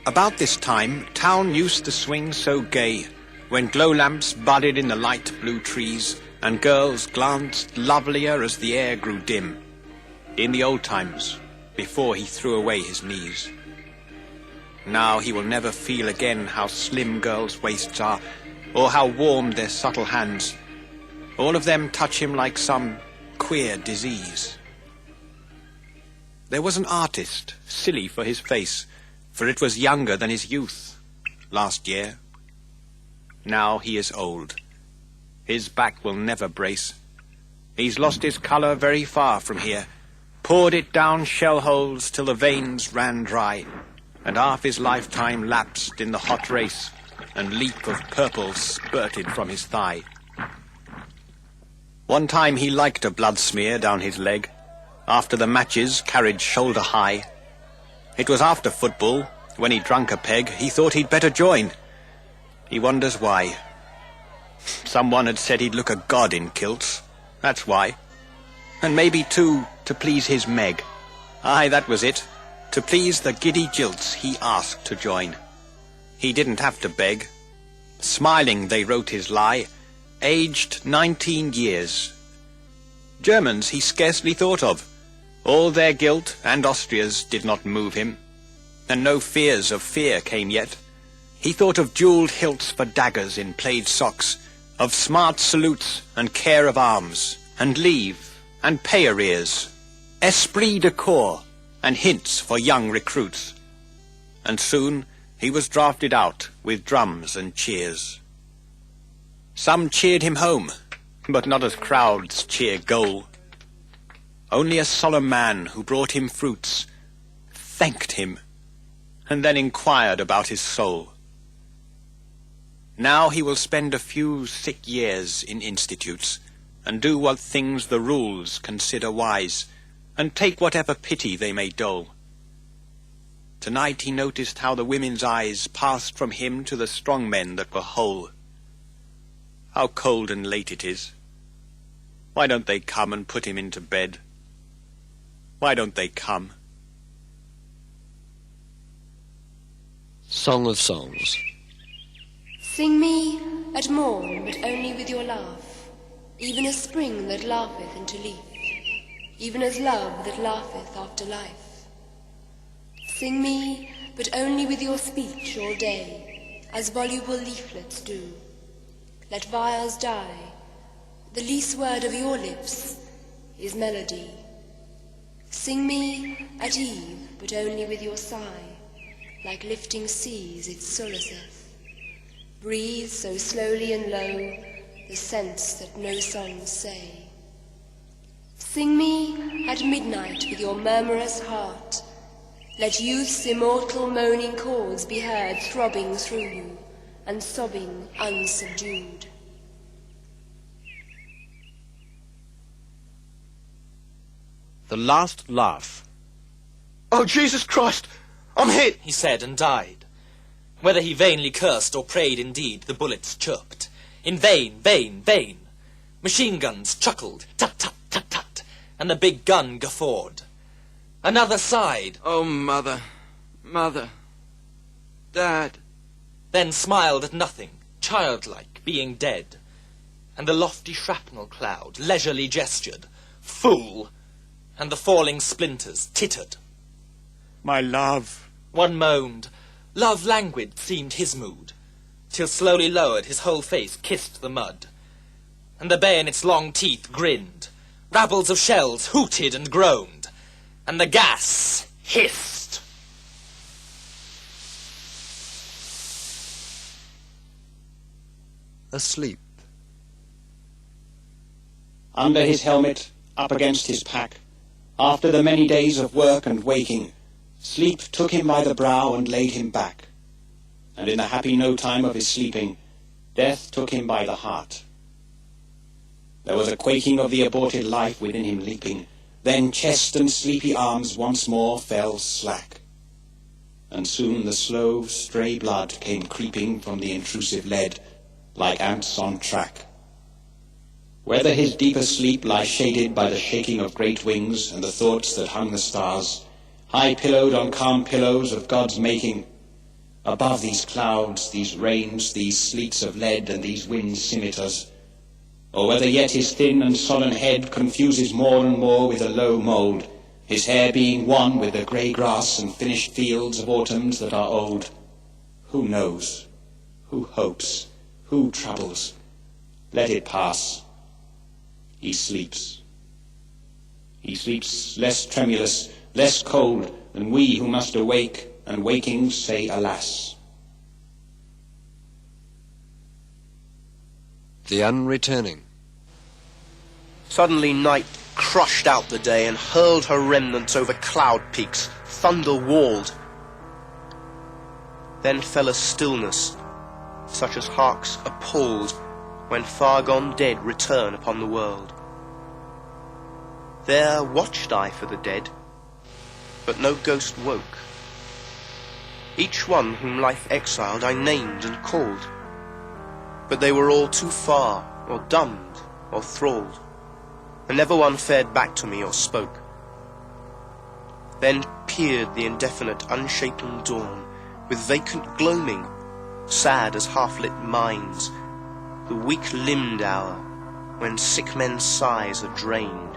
About this time, town used to swing so gay, when glow lamps budded in the light blue trees, and girls glanced lovelier as the air grew dim, in the old times, before he threw away his knees. Now he will never feel again how slim girls' waists are, or how warm their subtle hands. All of them touch him like some queer disease. There was an artist, silly for his face, for it was younger than his youth, last year. Now he is old. His back will never brace. He's lost his colour very far from here, poured it down shell holes till the veins ran dry, and half his lifetime lapsed in the hot race, and leap of purple spurted from his thigh. One time he liked a blood smear down his leg. After the matches, carried shoulder high. It was after football. When he drunk a peg, he thought he'd better join. He wonders why. Someone had said he'd look a god in kilts. That's why. And maybe, too, to please his Meg. Aye, that was it. To please the giddy jilts he asked to join. He didn't have to beg. Smiling they wrote his lie, aged 19 years. Germans he scarcely thought of. All their guilt and Austria's did not move him, and no fears of fear came yet. He thought of jewelled hilts for daggers in plaid socks, of smart salutes and care of arms, and leave and pay arrears, esprit de corps and hints for young recruits. And soon he was drafted out with drums and cheers. Some cheered him home, but not as crowds cheer goal. Only a solemn man who brought him fruits thanked him, and then inquired about his soul. Now he will spend a few sick years in institutes, and do what things the rules consider wise, and take whatever pity they may dole. Tonight he noticed how the women's eyes passed from him to the strong men that were whole. How cold and late it is. Why don't they come and put him into bed? Why don't they come? Song of Songs. Sing me at morn, but only with your laugh, even as spring that laugheth into leaf, even as love that laugheth after life. Sing me, but only with your speech all day, as voluble leaflets do. Let vials die, the least word of your lips is melody. Sing me at eve, but only with your sigh, like lifting seas it solaceth. Breathe so slowly and low the sense that no songs say. Sing me at midnight with your murmurous heart. Let youth's immortal moaning chords be heard throbbing through you and sobbing unsubdued. The Last Laugh. Oh, Jesus Christ! I'm hit! He said and died. Whether he vainly cursed or prayed indeed, the bullets chirped. In vain, vain, vain. Machine guns chuckled, tut, tut, tut, tut, and the big gun guffawed. Another sighed. Oh, Mother, Mother, Dad. Then smiled at nothing, childlike, being dead. And the lofty shrapnel cloud leisurely gestured, fool, and the falling splinters tittered. My love. One moaned. Love languid seemed his mood, till slowly lowered his whole face kissed the mud. And the bayonet's long teeth grinned. Rabbles of shells hooted and groaned. And the gas hissed. Asleep. Under his helmet, up against his pack, after the many days of work and waking, sleep took him by the brow and laid him back. And in the happy no time of his sleeping, death took him by the heart. There was a quaking of the aborted life within him leaping, then chest and sleepy arms once more fell slack. And soon the slow, stray blood came creeping from the intrusive lead, like ants on track. Whether his deeper sleep lie shaded by the shaking of great wings and the thoughts that hung the stars, high-pillowed on calm pillows of God's making, above these clouds, these rains, these sleets of lead, and these wind scimitars, or whether yet his thin and sullen head confuses more and more with a low mould, his hair being one with the grey grass and finished fields of autumns that are old. Who knows? Who hopes? Who troubles? Let it pass. He sleeps. He sleeps less tremulous, less cold than we who must awake, and waking say alas. The Unreturning. Suddenly night crushed out the day and hurled her remnants over cloud peaks, thunder-walled. Then fell a stillness, such as harks appalled when far-gone dead return upon the world. There watched I for the dead, but no ghost woke. Each one whom life exiled I named and called, but they were all too far, or dumbed, or thralled, and never one fared back to me or spoke. Then peered the indefinite, unshapen dawn, with vacant gloaming, sad as half-lit minds, the weak-limbed hour, when sick men's sighs are drained.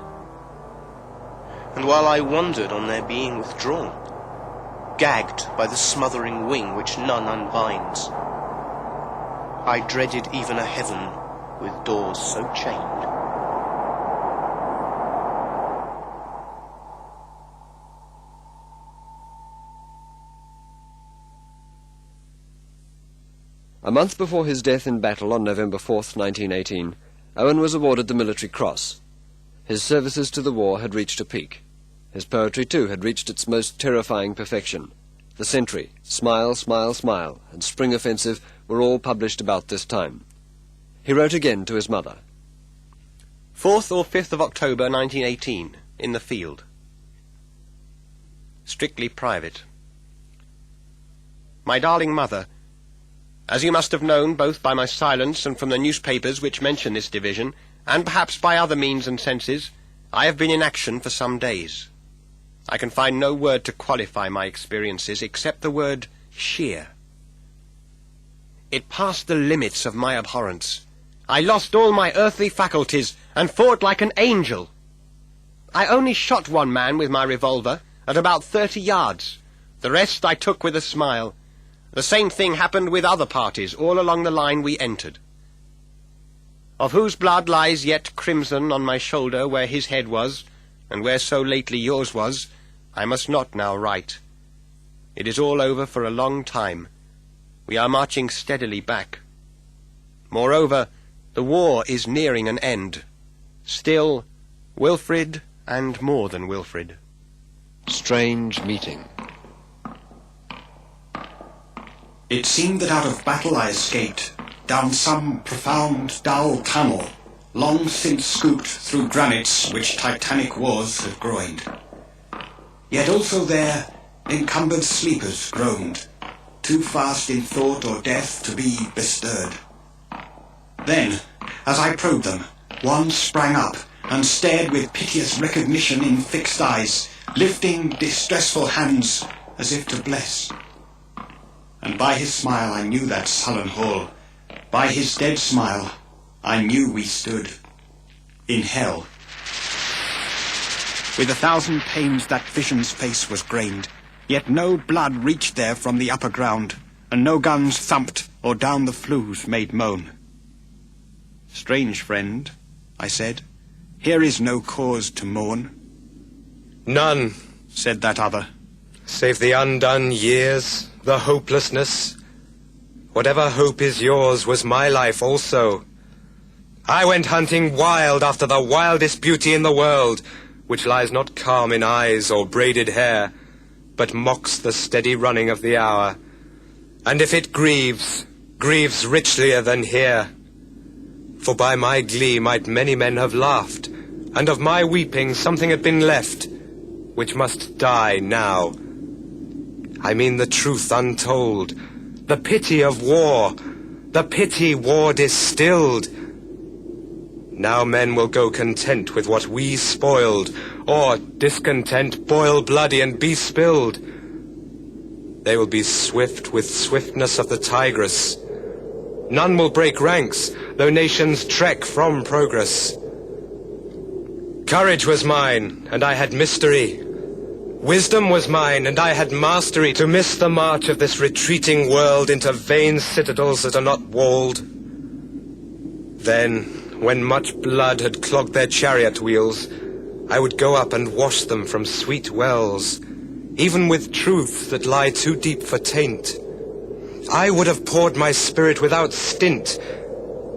And while I wondered on their being withdrawn, gagged by the smothering wing which none unbinds, I dreaded even a heaven with doors so chained. A month before his death in battle on November 4th, 1918, Owen was awarded the Military Cross. His services to the war had reached a peak. His poetry, too, had reached its most terrifying perfection. The Century, Smile, Smile, Smile, and Spring Offensive were all published about this time. He wrote again to his mother. 4th or 5th of October 1918, in the field. Strictly private. My darling mother, as you must have known both by my silence and from the newspapers which mention this division, and perhaps by other means and senses, I have been in action for some days. I can find no word to qualify my experiences except the word sheer. It passed the limits of my abhorrence. I lost all my earthly faculties and fought like an angel. I only shot one man with my revolver at about 30 yards. The rest I took with a smile. The same thing happened with other parties all along the line we entered. Of whose blood lies yet crimson on my shoulder where his head was, and where so lately yours was, I must not now write. It is all over for a long time. We are marching steadily back. Moreover, the war is nearing an end. Still, Wilfred, and more than Wilfred. Strange meeting. It seemed that out of battle I escaped, down some profound, dull tunnel, long since scooped through granites which titanic wars had groined. Yet also there encumbered sleepers groaned, too fast in thought or death to be bestirred. Then, as I probed them, one sprang up and stared with piteous recognition in fixed eyes, lifting distressful hands as if to bless. And by his smile I knew that sullen hall. By his dead smile I knew we stood in hell. With 1,000 pains that vision's face was grained, yet no blood reached there from the upper ground, and no guns thumped or down the flues made moan. Strange friend, I said, here is no cause to mourn. None, said that other, save the undone years, the hopelessness. Whatever hope is yours was my life also. I went hunting wild after the wildest beauty in the world, which lies not calm in eyes or braided hair, but mocks the steady running of the hour. And if it grieves, grieves richlier than here. For by my glee might many men have laughed, and of my weeping something had been left, which must die now. I mean the truth untold, the pity of war, the pity war distilled. Now men will go content with what we spoiled, or, discontent, boil bloody and be spilled. They will be swift with swiftness of the tigress. None will break ranks, though nations trek from progress. Courage was mine, and I had mystery. Wisdom was mine, and I had mastery to miss the march of this retreating world into vain citadels that are not walled. Then, when much blood had clogged their chariot wheels, I would go up and wash them from sweet wells, even with truths that lie too deep for taint. I would have poured my spirit without stint,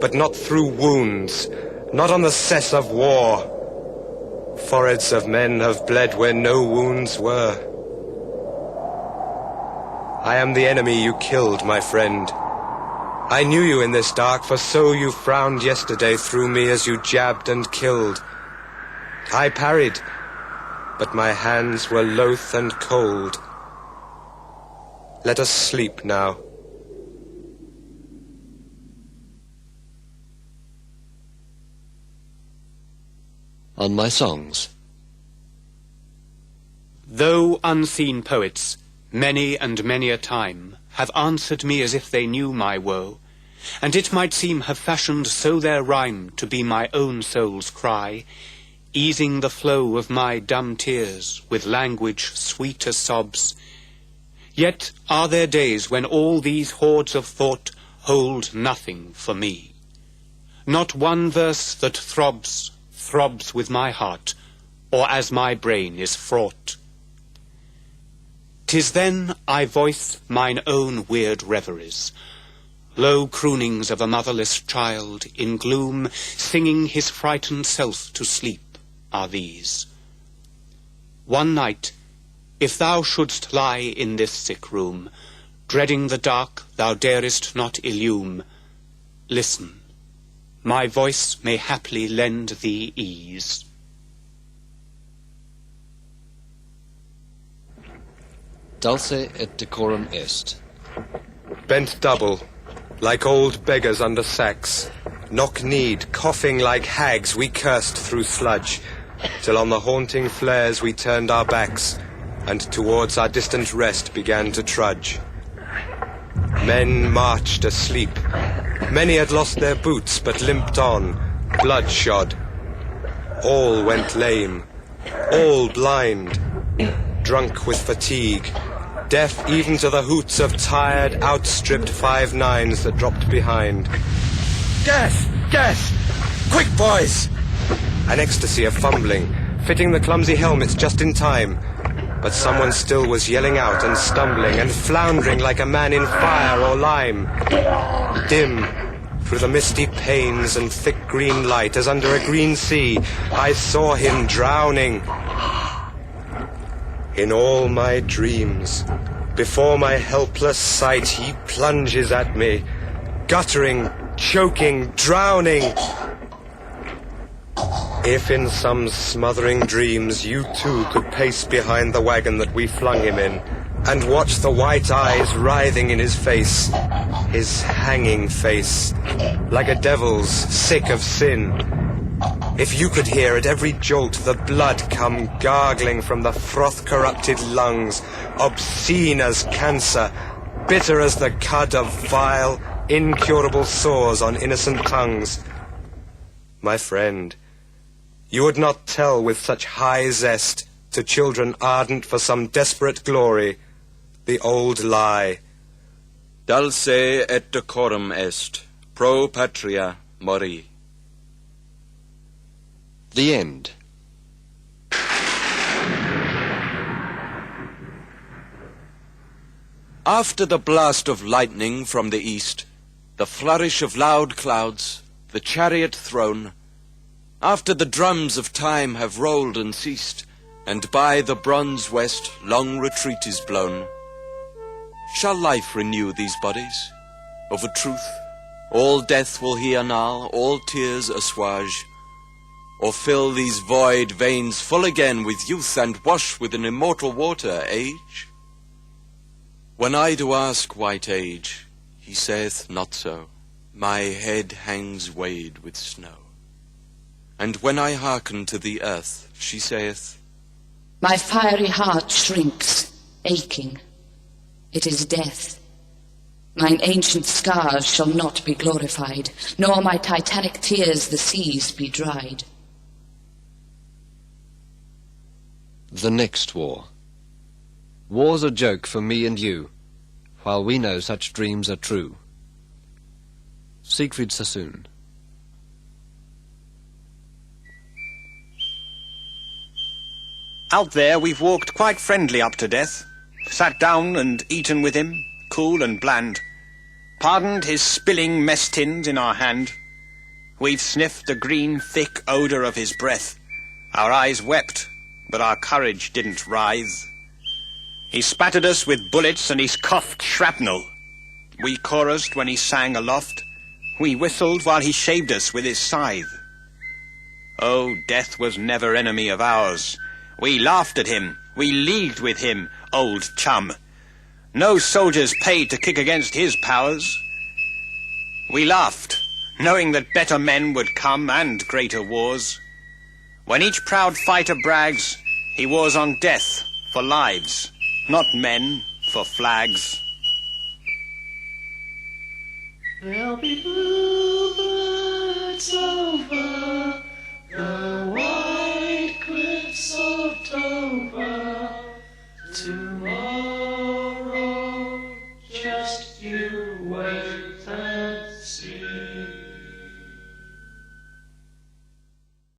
but not through wounds, not on the cess of war. Foreheads of men have bled where no wounds were. I am the enemy you killed, my friend. I knew you in this dark, for so you frowned yesterday through me as you jabbed and killed. I parried, but my hands were loath and cold. Let us sleep now. On my songs. Though unseen poets, many and many a time, have answered me as if they knew my woe, and it might seem have fashioned so their rhyme to be my own soul's cry, easing the flow of my dumb tears with language sweet as sobs. Yet are there days when all these hordes of thought hold nothing for me. Not one verse that throbs with my heart, or as my brain is fraught. 'Tis then I voice mine own weird reveries, low croonings of a motherless child in gloom, singing his frightened self to sleep are these. One night, if thou shouldst lie in this sick room, dreading the dark thou darest not illume, listen. My voice may haply lend thee ease. Dulce et decorum est. Bent double, like old beggars under sacks, knock-kneed, coughing like hags, we cursed through sludge, till on the haunting flares we turned our backs, and towards our distant rest began to trudge. Men marched asleep. Many had lost their boots, but limped on, bloodshod. All went lame, all blind, drunk with fatigue, deaf even to the hoots of tired, outstripped 5-9s that dropped behind. Gas! Gas! Quick, boys! An ecstasy of fumbling, fitting the clumsy helmets just in time. But someone still was yelling out and stumbling and floundering like a man in fire or lime. Dim, through the misty panes and thick green light, as under a green sea, I saw him drowning. In all my dreams, before my helpless sight, he plunges at me, guttering, choking, drowning. If in some smothering dreams you too could pace behind the wagon that we flung him in, and watch the white eyes writhing in his face, his hanging face, like a devil's, sick of sin. If you could hear at every jolt the blood come gargling from the froth-corrupted lungs, obscene as cancer, bitter as the cud of vile, incurable sores on innocent tongues. My friend, you would not tell with such high zest to children ardent for some desperate glory the old lie. Dulce et decorum est, pro patria mori. The end. After the blast of lightning from the east, the flourish of loud clouds, the chariot throne, after the drums of time have rolled and ceased, and by the bronze west long retreat is blown, shall life renew these bodies? Of a truth, all death will he annul, all tears assuage, or fill these void veins full again with youth, and wash with an immortal water age? When I do ask white age, he saith not so, my head hangs weighed with snow. And when I hearken to the earth, she saith, my fiery heart shrinks, aching. It is death. Mine ancient scars shall not be glorified, nor my titanic tears the seas be dried. The next war. War's a joke for me and you, while we know such dreams are true. Siegfried Sassoon. Out there we've walked quite friendly up to death, sat down and eaten with him, cool and bland, pardoned his spilling mess tins in our hand. We've sniffed the green, thick odour of his breath. Our eyes wept, but our courage didn't writhe. He spattered us with bullets and he's coughed shrapnel. We chorused when he sang aloft. We whistled while he shaved us with his scythe. Oh, death was never enemy of ours. We laughed at him, we leagued with him, old chum. No soldiers paid to kick against his powers. We laughed, knowing that better men would come and greater wars. When each proud fighter brags, he wars on death for lives, not men for flags. There'll be bluebirds over the white cliffs of Dover. Tomorrow, just you wait.